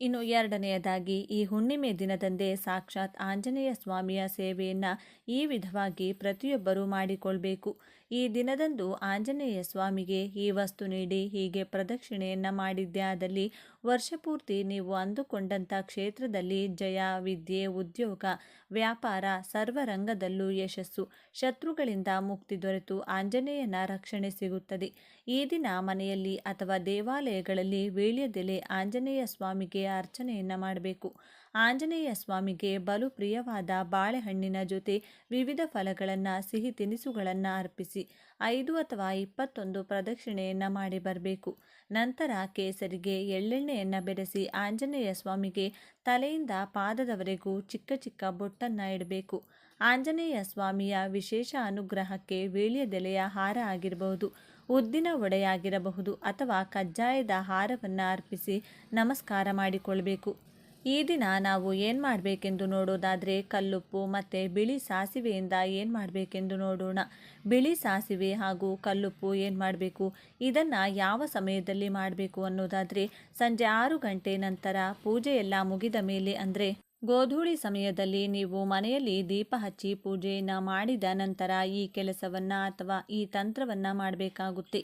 ಇನ್ನು ಎರಡನೆಯದಾಗಿ ಈ ಹುಣ್ಣಿಮೆ ದಿನದಂದೇ ಸಾಕ್ಷಾತ್ ಆಂಜನೇಯ ಸ್ವಾಮಿಯ ಸೇವೆಯನ್ನು ಈ ವಿಧವಾಗಿ ಪ್ರತಿಯೊಬ್ಬರೂ ಮಾಡಿಕೊಳ್ಬೇಕು. ಈ ದಿನದಂದು ಆಂಜನೇಯ ಸ್ವಾಮಿಗೆ ಈ ವಸ್ತು ನೀಡಿ ಹೀಗೆ ಪ್ರದಕ್ಷಿಣೆಯನ್ನು ಮಾಡಿದ್ದೇ ಆದಲ್ಲಿ ವರ್ಷಪೂರ್ತಿ ನೀವು ಅಂದುಕೊಂಡಂಥ ಕ್ಷೇತ್ರದಲ್ಲಿ ಜಯ, ವಿದ್ಯೆ, ಉದ್ಯೋಗ, ವ್ಯಾಪಾರ ಸರ್ವರಂಗದಲ್ಲೂ ಯಶಸ್ಸು, ಶತ್ರುಗಳಿಂದ ಮುಕ್ತಿ ದೊರೆತು ಆಂಜನೇಯನ ರಕ್ಷಣೆ ಸಿಗುತ್ತದೆ. ಈ ದಿನ ಮನೆಯಲ್ಲಿ ಅಥವಾ ದೇವಾಲಯಗಳಲ್ಲಿ ವೀಳ್ಯದೆಲೆ ಆಂಜನೇಯ ಸ್ವಾಮಿಗೆ ಅರ್ಚನೆಯನ್ನು ಮಾಡಬೇಕು. ಆಂಜನೇಯ ಸ್ವಾಮಿಗೆ ಬಲು ಪ್ರಿಯವಾದ ಬಾಳೆಹಣ್ಣಿನ ಜೊತೆ ವಿವಿಧ ಫಲಗಳನ್ನು, ಸಿಹಿ ತಿನಿಸುಗಳನ್ನು ಅರ್ಪಿಸಿ 5 ಅಥವಾ 21 ಪ್ರದಕ್ಷಿಣೆಯನ್ನು ಮಾಡಿ ಬರಬೇಕು. ನಂತರ ಕೇಸರಿಗೆ ಎಳ್ಳೆಣ್ಣೆಯನ್ನು ಬೆರೆಸಿ ಆಂಜನೇಯ ಸ್ವಾಮಿಗೆ ತಲೆಯಿಂದ ಪಾದದವರೆಗೂ ಚಿಕ್ಕ ಚಿಕ್ಕ ಬೊಟ್ಟನ್ನು ಇಡಬೇಕು. ಆಂಜನೇಯ ಸ್ವಾಮಿಯ ವಿಶೇಷ ಅನುಗ್ರಹಕ್ಕೆ ವೀಳ್ಯದೆಲೆಯ ಹಾರ ಆಗಿರಬಹುದು, ಉದ್ದಿನ ಒಡೆಯಾಗಿರಬಹುದು ಅಥವಾ ಕಜ್ಜಾಯದ ಹಾರವನ್ನು ಅರ್ಪಿಸಿ ನಮಸ್ಕಾರ ಮಾಡಿಕೊಳ್ಬೇಕು. ಈ ದಿನ ನಾವು ಏನು ಮಾಡಬೇಕೆಂದು ನೋಡೋದಾದರೆ ಕಲ್ಲುಪ್ಪು ಮತ್ತು ಬಿಳಿ ಸಾಸಿವೆಯಿಂದ ಏನು ಮಾಡಬೇಕೆಂದು ನೋಡೋಣ. ಬಿಳಿ ಸಾಸಿವೆ ಹಾಗೂ ಕಲ್ಲುಪ್ಪು ಏನು ಮಾಡಬೇಕು, ಇದನ್ನು ಯಾವ ಸಮಯದಲ್ಲಿ ಮಾಡಬೇಕು ಅನ್ನೋದಾದರೆ ಸಂಜೆ 6 ಗಂಟೆ ನಂತರ ಪೂಜೆಯೆಲ್ಲ ಮುಗಿದ ಮೇಲೆ, ಅಂದರೆ ಗೋಧೂಳಿ ಸಮಯದಲ್ಲಿ ನೀವು ಮನೆಯಲ್ಲಿ ದೀಪ ಹಚ್ಚಿ ಪೂಜೆಯನ್ನು ಮಾಡಿದ ನಂತರ ಈ ಕೆಲಸವನ್ನು ಅಥವಾ ಈ ತಂತ್ರವನ್ನು ಮಾಡಬೇಕಾಗುತ್ತೆ.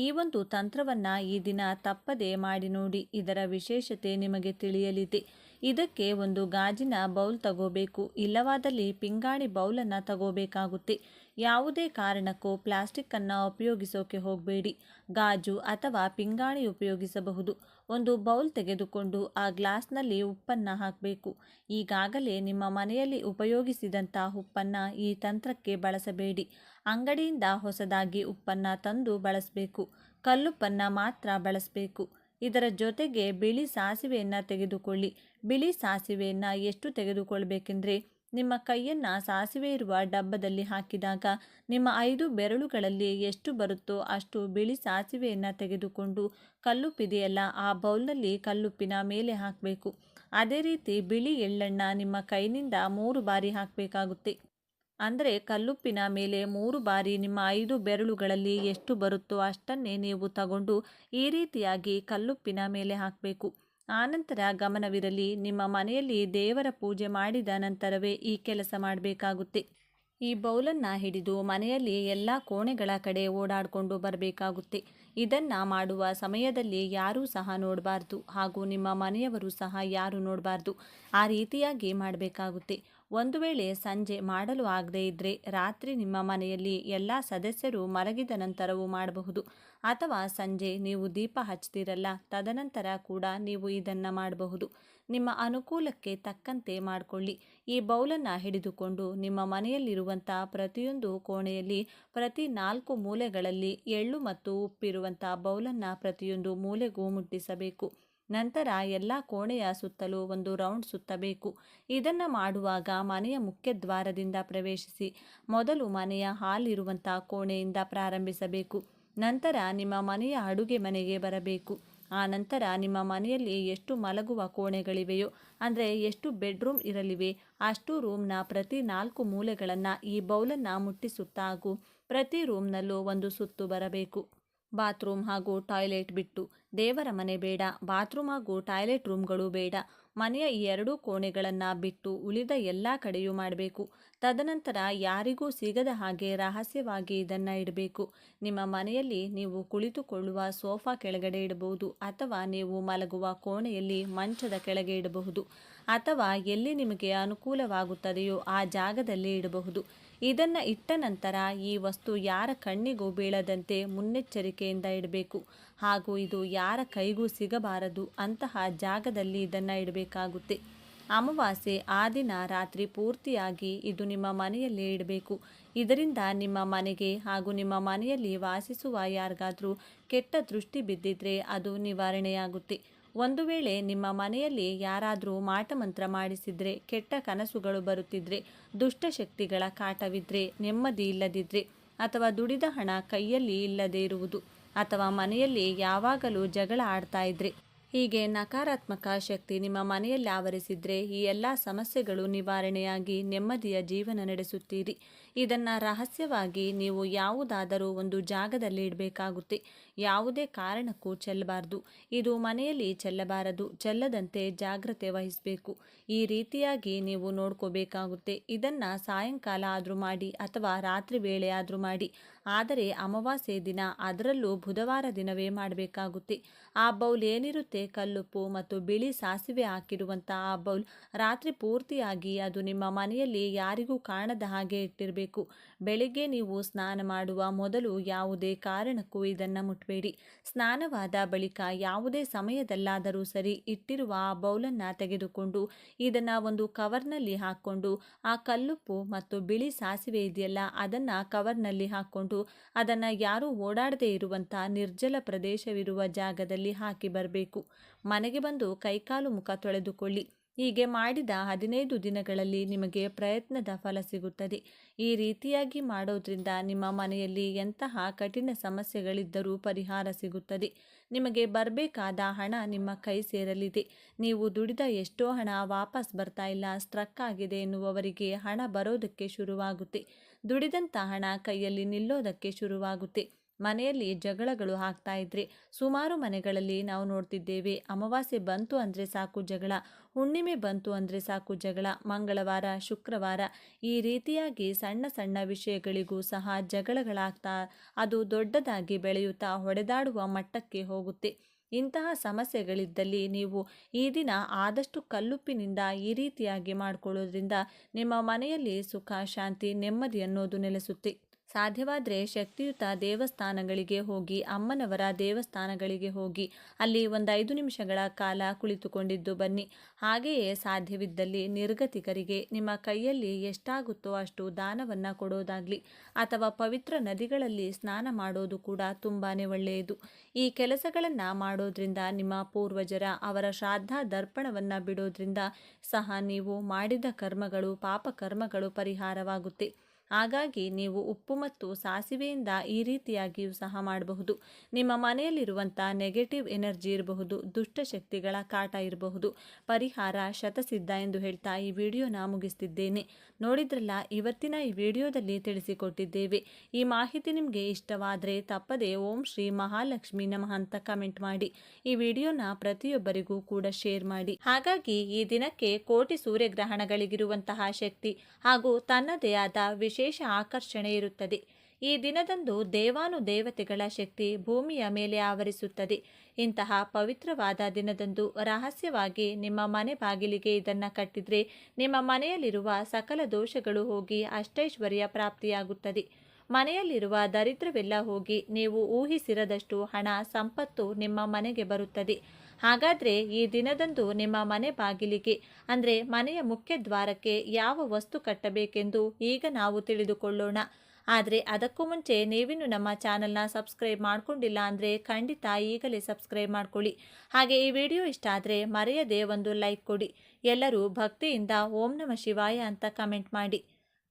ಈ ಒಂದು ತಂತ್ರವನ್ನು ಈ ದಿನ ತಪ್ಪದೆ ಮಾಡಿ ನೋಡಿ. ಇದರ ವಿಶೇಷತೆ ನಿಮಗೆ ತಿಳಿಯಲಿದೆ. ಇದಕ್ಕೆ ಒಂದು ಗಾಜಿನ ಬೌಲ್ ತಗೋಬೇಕು, ಇಲ್ಲವಾದಲ್ಲಿ ಪಿಂಗಾಣಿ ಬೌಲನ್ನು ತಗೋಬೇಕಾಗುತ್ತೆ. ಯಾವುದೇ ಕಾರಣಕ್ಕೂ ಪ್ಲಾಸ್ಟಿಕ್ಕನ್ನು ಉಪಯೋಗಿಸೋಕೆ ಹೋಗಬೇಡಿ. ಗಾಜು ಅಥವಾ ಪಿಂಗಾಣಿ ಉಪಯೋಗಿಸಬಹುದು. ಒಂದು ಬೌಲ್ ತೆಗೆದುಕೊಂಡು ಆ ಗ್ಲಾಸ್ನಲ್ಲಿ ಉಪ್ಪನ್ನು ಹಾಕಬೇಕು. ಈಗಾಗಲೇ ನಿಮ್ಮ ಮನೆಯಲ್ಲಿ ಉಪಯೋಗಿಸಿದಂಥ ಉಪ್ಪನ್ನು ಈ ತಂತ್ರಕ್ಕೆ ಬಳಸಬೇಡಿ. ಅಂಗಡಿಯಿಂದ ಹೊಸದಾಗಿ ಉಪ್ಪನ್ನು ತಂದು ಬಳಸಬೇಕು. ಕಲ್ಲುಪ್ಪನ್ನು ಮಾತ್ರ ಬಳಸಬೇಕು. ಇದರ ಜೊತೆಗೆ ಬಿಳಿ ಸಾಸಿವೆಯನ್ನು ತೆಗೆದುಕೊಳ್ಳಿ. ಬಿಳಿ ಸಾಸಿವೆಯನ್ನು ಎಷ್ಟು ತೆಗೆದುಕೊಳ್ಬೇಕೆಂದರೆ ನಿಮ್ಮ ಕೈಯನ್ನು ಸಾಸಿವೆ ಇರುವ ಡಬ್ಬದಲ್ಲಿ ಹಾಕಿದಾಗ ನಿಮ್ಮ 5 ಬೆರಳುಗಳಲ್ಲಿ ಎಷ್ಟು ಬರುತ್ತೋ ಅಷ್ಟು ಬಿಳಿ ಸಾಸಿವೆಯನ್ನು ತೆಗೆದುಕೊಂಡು ಕಲ್ಲುಪ್ಪಿದೆಯಲ್ಲ ಆ ಬೌಲ್ನಲ್ಲಿ ಕಲ್ಲುಪ್ಪಿನ ಮೇಲೆ ಹಾಕಬೇಕು. ಅದೇ ರೀತಿ ಬಿಳಿ ಎಳ್ಳನ್ನು ನಿಮ್ಮ ಕೈನಿಂದ 3 ಬಾರಿ ಹಾಕಬೇಕಾಗುತ್ತೆ. ಅಂದರೆ ಕಲ್ಲುಪ್ಪಿನ ಮೇಲೆ 3 ಬಾರಿ ನಿಮ್ಮ 5 ಬೆರಳುಗಳಲ್ಲಿ ಎಷ್ಟು ಬರುತ್ತೋ ಅಷ್ಟನ್ನೇ ನೀವು ತಗೊಂಡು ಈ ರೀತಿಯಾಗಿ ಕಲ್ಲುಪ್ಪಿನ ಮೇಲೆ ಹಾಕಬೇಕು. ಆನಂತರ ಗಮನವಿರಲಿ, ನಿಮ್ಮ ಮನೆಯಲ್ಲಿ ದೇವರ ಪೂಜೆ ಮಾಡಿದ ನಂತರವೇ ಈ ಕೆಲಸ ಮಾಡಬೇಕಾಗುತ್ತೆ. ಈ ಬೌಲನ್ನು ಹಿಡಿದು ಮನೆಯಲ್ಲಿ ಎಲ್ಲ ಕೋಣೆಗಳ ಕಡೆ ಓಡಾಡಿಕೊಂಡು ಬರಬೇಕಾಗುತ್ತೆ. ಇದನ್ನು ಮಾಡುವ ಸಮಯದಲ್ಲಿ ಯಾರೂ ಸಹ ನೋಡಬಾರ್ದು, ಹಾಗೂ ನಿಮ್ಮ ಮನೆಯವರು ಸಹ ಯಾರೂ ನೋಡಬಾರ್ದು. ಆ ರೀತಿಯಾಗಿ ಮಾಡಬೇಕಾಗುತ್ತೆ. ಒಂದು ವೇಳೆ ಸಂಜೆ ಮಾಡಲು ಆಗದೇ ಇದ್ದರೆ ರಾತ್ರಿ ನಿಮ್ಮ ಮನೆಯಲ್ಲಿ ಎಲ್ಲ ಸದಸ್ಯರು ಮಲಗಿದ ನಂತರವೂ ಮಾಡಬಹುದು, ಅಥವಾ ಸಂಜೆ ನೀವು ದೀಪ ಹಚ್ತಿರಲ್ಲ ತದನಂತರ ಕೂಡ ನೀವು ಇದನ್ನು ಮಾಡಬಹುದು. ನಿಮ್ಮ ಅನುಕೂಲಕ್ಕೆ ತಕ್ಕಂತೆ ಮಾಡಿಕೊಳ್ಳಿ. ಈ ಬೌಲನ್ನು ಹಿಡಿದುಕೊಂಡು ನಿಮ್ಮ ಮನೆಯಲ್ಲಿರುವಂಥ ಪ್ರತಿಯೊಂದು ಕೋಣೆಯಲ್ಲಿ ಪ್ರತಿ 4 ಮೂಲೆಗಳಲ್ಲಿ ಎಳ್ಳು ಮತ್ತು ಉಪ್ಪಿರುವಂಥ ಬೌಲನ್ನು ಪ್ರತಿಯೊಂದು ಮೂಲೆಗೂ ಮುಟ್ಟಿಸಬೇಕು. ನಂತರ ಎಲ್ಲ ಕೋಣೆಯ ಸುತ್ತಲೂ ಒಂದು ರೌಂಡ್ ಸುತ್ತಬೇಕು. ಇದನ್ನು ಮಾಡುವಾಗ ಮನೆಯ ಮುಖ್ಯ ದ್ವಾರದಿಂದ ಪ್ರವೇಶಿಸಿ. ಮೊದಲು ಮನೆಯ ಹಾಲ್ ಇರುವಂಥ ಕೋಣೆಯಿಂದ ಪ್ರಾರಂಭಿಸಬೇಕು. ನಂತರ ನಿಮ್ಮ ಮನೆಯ ಅಡುಗೆ ಮನೆಗೆ ಬರಬೇಕು. ಆ ನಂತರ ನಿಮ್ಮ ಮನೆಯಲ್ಲಿ ಎಷ್ಟು ಮಲಗುವ ಕೋಣೆಗಳಿವೆಯೋ, ಅಂದರೆ ಎಷ್ಟು ಬೆಡ್ರೂಮ್ ಇರಲಿವೆ ಅಷ್ಟು ರೂಮ್ನ ಪ್ರತಿ 4 ಮೂಲೆಗಳನ್ನು ಈ ಬೌಲನ್ನು ಮುಟ್ಟಿಸುತ್ತಾ ಹಾಗೂ ಪ್ರತಿ ರೂಮ್ನಲ್ಲೂ ಒಂದು ಸುತ್ತು ಬರಬೇಕು. ಬಾತ್ರೂಮ್ ಹಾಗೂ ಟಾಯ್ಲೆಟ್ ಬಿಟ್ಟು. ದೇವರ ಮನೆ ಬೇಡ, ಬಾತ್ರೂಮ್ ಹಾಗೂ ಟಾಯ್ಲೆಟ್ ರೂಮ್ಗಳು ಬೇಡ. ಮನೆಯ ಈ 2 ಕೋಣೆಗಳನ್ನು ಬಿಟ್ಟು ಉಳಿದ ಎಲ್ಲ ಕಡೆಯೂ ಮಾಡಬೇಕು. ತದನಂತರ ಯಾರಿಗೂ ಸಿಗದ ಹಾಗೆ ರಹಸ್ಯವಾಗಿ ಇದನ್ನು ಇಡಬೇಕು. ನಿಮ್ಮ ಮನೆಯಲ್ಲಿ ನೀವು ಕುಳಿತುಕೊಳ್ಳುವ ಸೋಫಾ ಕೆಳಗಡೆ ಇಡಬಹುದು, ಅಥವಾ ನೀವು ಮಲಗುವ ಕೋಣೆಯಲ್ಲಿ ಮಂಚದ ಕೆಳಗೆ ಇಡಬಹುದು, ಅಥವಾ ಎಲ್ಲಿ ನಿಮಗೆ ಅನುಕೂಲವಾಗುತ್ತದೆಯೋ ಆ ಜಾಗದಲ್ಲಿ ಇಡಬಹುದು. ಇದನ್ನು ಇಟ್ಟ ನಂತರ ಈ ವಸ್ತು ಯಾರ ಕಣ್ಣಿಗೂ ಬೀಳದಂತೆ ಮುನ್ನೆಚ್ಚರಿಕೆಯಿಂದ ಇಡಬೇಕು, ಹಾಗೂ ಇದು ಯಾರ ಕೈಗೂ ಸಿಗಬಾರದು ಅಂತಹ ಜಾಗದಲ್ಲಿ ಇದನ್ನು ಇಡಬೇಕಾಗುತ್ತೆ. ಅಮಾವಾಸ್ಯೆ ಆ ದಿನ ರಾತ್ರಿ ಪೂರ್ತಿಯಾಗಿ ಇದು ನಿಮ್ಮ ಮನೆಯಲ್ಲೇ ಇಡಬೇಕು. ಇದರಿಂದ ನಿಮ್ಮ ಮನೆಗೆ ಹಾಗೂ ನಿಮ್ಮ ಮನೆಯಲ್ಲಿ ವಾಸಿಸುವ ಯಾರಿಗಾದರೂ ಕೆಟ್ಟ ದೃಷ್ಟಿ ಬಿದ್ದಿದ್ರೆ ಅದು ನಿವಾರಣೆಯಾಗುತ್ತೆ. ಒಂದು ವೇಳೆ ನಿಮ್ಮ ಮನೆಯಲ್ಲಿ ಯಾರಾದರೂ ಮಾಟಮಂತ್ರ ಮಾಡಿಸಿದ್ರೆ, ಕೆಟ್ಟ ಕನಸುಗಳು ಬರುತ್ತಿದ್ರೆ, ದುಷ್ಟಶಕ್ತಿಗಳ ಕಾಟವಿದ್ರೆ, ನೆಮ್ಮದಿ ಇಲ್ಲದಿದ್ದರೆ, ಅಥವಾ ದುಡಿದ ಹಣ ಕೈಯಲ್ಲಿ ಇಲ್ಲದೇ ಇರುವುದು, ಅಥವಾ ಮನೆಯಲ್ಲಿ ಯಾವಾಗಲೂ ಜಗಳ ಆಡ್ತಾ ಇದ್ರೆ, ಹೀಗೆ ನಕಾರಾತ್ಮಕ ಶಕ್ತಿ ನಿಮ್ಮ ಮನೆಯಲ್ಲಿ ಆವರಿಸಿದ್ರೆ ಈ ಎಲ್ಲ ಸಮಸ್ಯೆಗಳು ನಿವಾರಣೆಯಾಗಿ ನೆಮ್ಮದಿಯ ಜೀವನ ನಡೆಸುತ್ತೀರಿ. ಇದನ್ನು ರಹಸ್ಯವಾಗಿ ನೀವು ಯಾವುದಾದರೂ ಒಂದು ಜಾಗದಲ್ಲಿ ಇಡಬೇಕಾಗುತ್ತೆ. ಯಾವುದೇ ಕಾರಣಕ್ಕೂ ಚೆಲ್ಲಬಾರ್ದು. ಇದು ಮನೆಯಲ್ಲಿ ಚೆಲ್ಲಬಾರದು. ಚೆಲ್ಲದಂತೆ ಜಾಗ್ರತೆ ವಹಿಸಬೇಕು. ಈ ರೀತಿಯಾಗಿ ನೀವು ನೋಡ್ಕೋಬೇಕಾಗುತ್ತೆ. ಇದನ್ನು ಸಾಯಂಕಾಲ ಆದರೂ ಮಾಡಿ ಅಥವಾ ರಾತ್ರಿ ವೇಳೆ ಆದರೂ ಮಾಡಿ, ಆದರೆ ಅಮಾವಾಸ್ಯೆ ದಿನ, ಅದರಲ್ಲೂ ಬುಧವಾರ ದಿನವೇ ಮಾಡಬೇಕಾಗುತ್ತೆ. ಆ ಬೌಲ್ ಏನಿರುತ್ತೆ, ಕಲ್ಲುಪ್ಪು ಮತ್ತು ಬಿಳಿ ಸಾಸಿವೆ ಹಾಕಿರುವಂಥ ಆ ಬೌಲ್ ರಾತ್ರಿ ಪೂರ್ತಿಯಾಗಿ ಅದು ನಿಮ್ಮ ಮನೆಯಲ್ಲಿ ಯಾರಿಗೂ ಕಾಣದ ಹಾಗೆ ಇಟ್ಟಿರಬೇಕು. ಬೆಳಿಗ್ಗೆ ನೀವು ಸ್ನಾನ ಮಾಡುವ ಮೊದಲು ಯಾವುದೇ ಕಾರಣಕ್ಕೂ ಇದನ್ನು ಮುಟ್ಟಬೇಡಿ. ಸ್ನಾನವಾದ ಬಳಿಕ ಯಾವುದೇ ಸಮಯದಲ್ಲಾದರೂ ಸರಿ ಇಟ್ಟಿರುವ ಆ ಬೌಲನ್ನು ತೆಗೆದುಕೊಂಡು ಇದನ್ನು ಒಂದು ಕವರ್ನಲ್ಲಿ ಹಾಕ್ಕೊಂಡು, ಆ ಕಲ್ಲುಪ್ಪು ಮತ್ತು ಬಿಳಿ ಸಾಸಿವೆ ಇದೆಯಲ್ಲ ಅದನ್ನು ಕವರ್ನಲ್ಲಿ ಹಾಕ್ಕೊಂಡು ಅದನ್ನು ಯಾರೂ ಓಡಾಡದೇ ಇರುವಂಥ ನಿರ್ಜಲ ಪ್ರದೇಶವಿರುವ ಜಾಗದಲ್ಲಿ ಹಾಕಿ ಬರಬೇಕು. ಮನೆಗೆ ಬಂದು ಕೈಕಾಲು ಮುಖ ತೊಳೆದುಕೊಳ್ಳಿ. ಹೀಗೆ ಮಾಡಿದ 15 ದಿನಗಳಲ್ಲಿ ನಿಮಗೆ ಪ್ರಯತ್ನದ ಫಲ ಸಿಗುತ್ತದೆ. ಈ ರೀತಿಯಾಗಿ ಮಾಡೋದ್ರಿಂದ ನಿಮ್ಮ ಮನೆಯಲ್ಲಿ ಎಂತಹ ಕಠಿಣ ಸಮಸ್ಯೆಗಳಿದ್ದರೂ ಪರಿಹಾರ ಸಿಗುತ್ತದೆ. ನಿಮಗೆ ಬರಬೇಕಾದ ಹಣ ನಿಮ್ಮ ಕೈ ಸೇರಲಿದೆ. ನೀವು ದುಡಿದ ಎಷ್ಟೋ ಹಣ ವಾಪಸ್ ಬರ್ತಾ ಇಲ್ಲ, ಸ್ಟ್ರಕ್ ಆಗಿದೆ ಎನ್ನುವವರಿಗೆ ಹಣ ಬರೋದಕ್ಕೆ ಶುರುವಾಗುತ್ತೆ. ದುಡಿದಂಥ ಹಣ ಕೈಯಲ್ಲಿ ನಿಲ್ಲೋದಕ್ಕೆ ಶುರುವಾಗುತ್ತೆ. ಮನೆಯಲ್ಲಿ ಜಗಳಗಳು ಆಗ್ತಾ ಇದ್ರೆ, ಸುಮಾರು ಮನೆಗಳಲ್ಲಿ ನಾವು ನೋಡ್ತಿದ್ದೇವೆ, ಅಮಾವಾಸ್ಯೆ ಬಂತು ಅಂದರೆ ಸಾಕು ಜಗಳ, ಹುಣ್ಣಿಮೆ ಬಂತು ಅಂದರೆ ಸಾಕು ಜಗಳ, ಮಂಗಳವಾರ, ಶುಕ್ರವಾರ ಈ ರೀತಿಯಾಗಿ ಸಣ್ಣ ಸಣ್ಣ ವಿಷಯಗಳಿಗೂ ಸಹ ಜಗಳಗಳಾಗ್ತಾ ಅದು ದೊಡ್ಡದಾಗಿ ಬೆಳೆಯುತ್ತಾ ಹೊಡೆದಾಡುವ ಮಟ್ಟಕ್ಕೆ ಹೋಗುತ್ತೆ. ಇಂತಹ ಸಮಸ್ಯೆಗಳಿದ್ದಲ್ಲಿ ನೀವು ಈ ದಿನ ಆದಷ್ಟು ಕಲ್ಲುಪ್ಪಿನಿಂದ ಈ ರೀತಿಯಾಗಿ ಮಾಡಿಕೊಳ್ಳೋದ್ರಿಂದ ನಿಮ್ಮ ಮನೆಯಲ್ಲಿ ಸುಖ, ಶಾಂತಿ, ನೆಮ್ಮದಿ ಅನ್ನೋದು ನೆಲೆಸುತ್ತೆ. ಸಾಧ್ಯವಾದರೆ ಶಕ್ತಿಯುತ ದೇವಸ್ಥಾನಗಳಿಗೆ ಹೋಗಿ, ಅಮ್ಮನವರ ದೇವಸ್ಥಾನಗಳಿಗೆ ಹೋಗಿ ಅಲ್ಲಿ ಒಂದು 5 ನಿಮಿಷಗಳ ಕಾಲ ಕುಳಿತುಕೊಂಡಿದ್ದು ಬನ್ನಿ. ಹಾಗೆಯೇ ಸಾಧ್ಯವಿದ್ದಲ್ಲಿ ನಿರ್ಗತಿಕರಿಗೆ ನಿಮ್ಮ ಕೈಯಲ್ಲಿ ಎಷ್ಟಾಗುತ್ತೋ ಅಷ್ಟು ದಾನವನ್ನು ಕೊಡೋದಾಗಲಿ, ಅಥವಾ ಪವಿತ್ರ ನದಿಗಳಲ್ಲಿ ಸ್ನಾನ ಮಾಡೋದು ಕೂಡ ತುಂಬಾ ಒಳ್ಳೆಯದು. ಈ ಕೆಲಸಗಳನ್ನು ಮಾಡೋದ್ರಿಂದ ನಿಮ್ಮ ಪೂರ್ವಜರ ಅವರ ಶ್ರಾದ್ದ ದರ್ಪಣವನ್ನು ಬಿಡೋದ್ರಿಂದ ಸಹ ನೀವು ಮಾಡಿದ ಕರ್ಮಗಳು, ಪಾಪ ಕರ್ಮಗಳು ಪರಿಹಾರವಾಗುತ್ತೆ. ಹಾಗಾಗಿ ನೀವು ಉಪ್ಪು ಮತ್ತು ಸಾಸಿವೆಯಿಂದ ಈ ರೀತಿಯಾಗಿಯೂ ಸಹ ಮಾಡಬಹುದು. ನಿಮ್ಮ ಮನೆಯಲ್ಲಿರುವಂಥ ನೆಗೆಟಿವ್ ಎನರ್ಜಿ ಇರಬಹುದು, ದುಷ್ಟಶಕ್ತಿಗಳ ಕಾಟ ಇರಬಹುದು, ಪರಿಹಾರ ಶತಸಿದ್ಧ ಎಂದು ಹೇಳ್ತಾ ಈ ವಿಡಿಯೋನ ಮುಗಿಸ್ತಿದ್ದೇನೆ. ನೋಡಿದ್ರಲ್ಲ, ಇವತ್ತಿನ ಈ ವಿಡಿಯೋದಲ್ಲಿ ತಿಳಿಸಿಕೊಟ್ಟಿದ್ದೇವೆ. ಈ ಮಾಹಿತಿ ನಿಮಗೆ ಇಷ್ಟವಾದರೆ ತಪ್ಪದೆ ಓಂ ಶ್ರೀ ಮಹಾಲಕ್ಷ್ಮಿ ನಮಃ ಅಂತ ಕಮೆಂಟ್ ಮಾಡಿ. ಈ ವಿಡಿಯೋನ ಪ್ರತಿಯೊಬ್ಬರಿಗೂ ಕೂಡ ಶೇರ್ ಮಾಡಿ. ಹಾಗಾಗಿ ಈ ದಿನಕ್ಕೆ ಕೋಟಿ ಸೂರ್ಯಗ್ರಹಣಗಳಿಗಿರುವಂತಹ ಶಕ್ತಿ ಹಾಗೂ ತನ್ನದೇ ಆದ ವಿಶೇಷ ಆಕರ್ಷಣೆ ಇರುತ್ತದೆ. ಈ ದಿನದಂದು ದೇವಾನುದೇವತೆಗಳ ಶಕ್ತಿ ಭೂಮಿಯ ಮೇಲೆ ಆವರಿಸುತ್ತದೆ. ಇಂತಹ ಪವಿತ್ರವಾದ ದಿನದಂದು ರಹಸ್ಯವಾಗಿ ನಿಮ್ಮ ಮನೆ ಬಾಗಿಲಿಗೆ ಇದನ್ನು ಕಟ್ಟಿದರೆ ನಿಮ್ಮ ಮನೆಯಲ್ಲಿರುವ ಸಕಲ ದೋಷಗಳು ಹೋಗಿ ಅಷ್ಟೈಶ್ವರ್ಯ ಪ್ರಾಪ್ತಿಯಾಗುತ್ತದೆ. ಮನೆಯಲ್ಲಿರುವ ದರಿದ್ರವೆಲ್ಲ ಹೋಗಿ ನೀವು ಊಹಿಸಿರದಷ್ಟು ಹಣ ಸಂಪತ್ತು ನಿಮ್ಮ ಮನೆಗೆ ಬರುತ್ತದೆ. ಹಾಗಾದರೆ ಈ ದಿನದಂದು ನಿಮ್ಮ ಮನೆ ಬಾಗಿಲಿಗೆ ಅಂದರೆ ಮನೆಯ ಮುಖ್ಯ ದ್ವಾರಕ್ಕೆ ಯಾವ ವಸ್ತು ಕಟ್ಟಬೇಕೆಂದು ಈಗ ನಾವು ತಿಳಿದುಕೊಳ್ಳೋಣ. ಆದರೆ ಅದಕ್ಕೂ ಮುಂಚೆ ನೀವಿನ್ನು ನಮ್ಮ ಚಾನಲ್ನ ಸಬ್ಸ್ಕ್ರೈಬ್ ಮಾಡ್ಕೊಂಡಿಲ್ಲ ಅಂದರೆ ಖಂಡಿತ ಈಗಲೇ ಸಬ್ಸ್ಕ್ರೈಬ್ ಮಾಡ್ಕೊಳ್ಳಿ. ಹಾಗೆ ಈ ವಿಡಿಯೋ ಇಷ್ಟ ಆದರೆ ಮರೆಯದೆ ಒಂದು ಲೈಕ್ ಕೊಡಿ. ಎಲ್ಲರೂ ಭಕ್ತಿಯಿಂದ ಓಂ ನಮಃ ಶಿವಾಯ ಅಂತ ಕಮೆಂಟ್ ಮಾಡಿ.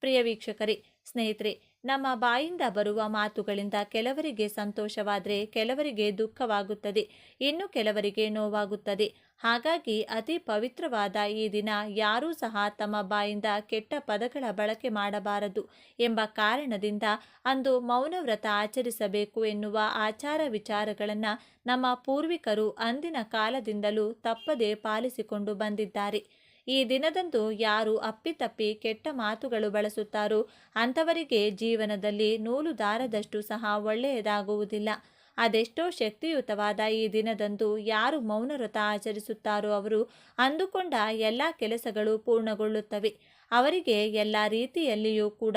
ಪ್ರಿಯ ವೀಕ್ಷಕರೇ, ಸ್ನೇಹಿತರೆ, ನಮ್ಮ ಬಾಯಿಂದ ಬರುವ ಮಾತುಗಳಿಂದ ಕೆಲವರಿಗೆ ಸಂತೋಷವಾದರೆ ಕೆಲವರಿಗೆ ದುಃಖವಾಗುತ್ತದೆ, ಇನ್ನು ಕೆಲವರಿಗೆ ನೋವಾಗುತ್ತದೆ. ಹಾಗಾಗಿ ಅತಿ ಪವಿತ್ರವಾದ ಈ ದಿನ ಯಾರೂ ಸಹ ತಮ್ಮ ಬಾಯಿಂದ ಕೆಟ್ಟ ಪದಗಳ ಬಳಕೆ ಮಾಡಬಾರದು ಎಂಬ ಕಾರಣದಿಂದ ಅಂದು ಮೌನವ್ರತ ಆಚರಿಸಬೇಕು ಎನ್ನುವ ಆಚಾರ ವಿಚಾರಗಳನ್ನು ನಮ್ಮ ಪೂರ್ವಿಕರು ಅಂದಿನ ಕಾಲದಿಂದಲೂ ತಪ್ಪದೇ ಪಾಲಿಸಿಕೊಂಡು ಬಂದಿದ್ದಾರೆ. ಈ ದಿನದಂದು ಯಾರು ಅಪ್ಪಿತಪ್ಪಿ ಕೆಟ್ಟ ಮಾತುಗಳು ಬಳಸುತ್ತಾರೋ ಅಂಥವರಿಗೆ ಜೀವನದಲ್ಲಿ ನೂಲು ದಾರದಷ್ಟು ಸಹ ಒಳ್ಳೆಯದಾಗುವುದಿಲ್ಲ. ಅದೆಷ್ಟೋ ಶಕ್ತಿಯುತವಾದ ಈ ದಿನದಂದು ಯಾರು ಮೌನವ್ರತ ಆಚರಿಸುತ್ತಾರೋ ಅವರು ಅಂದುಕೊಂಡ ಎಲ್ಲ ಕೆಲಸಗಳು ಪೂರ್ಣಗೊಳ್ಳುತ್ತವೆ. ಅವರಿಗೆ ಎಲ್ಲ ರೀತಿಯಲ್ಲಿಯೂ ಕೂಡ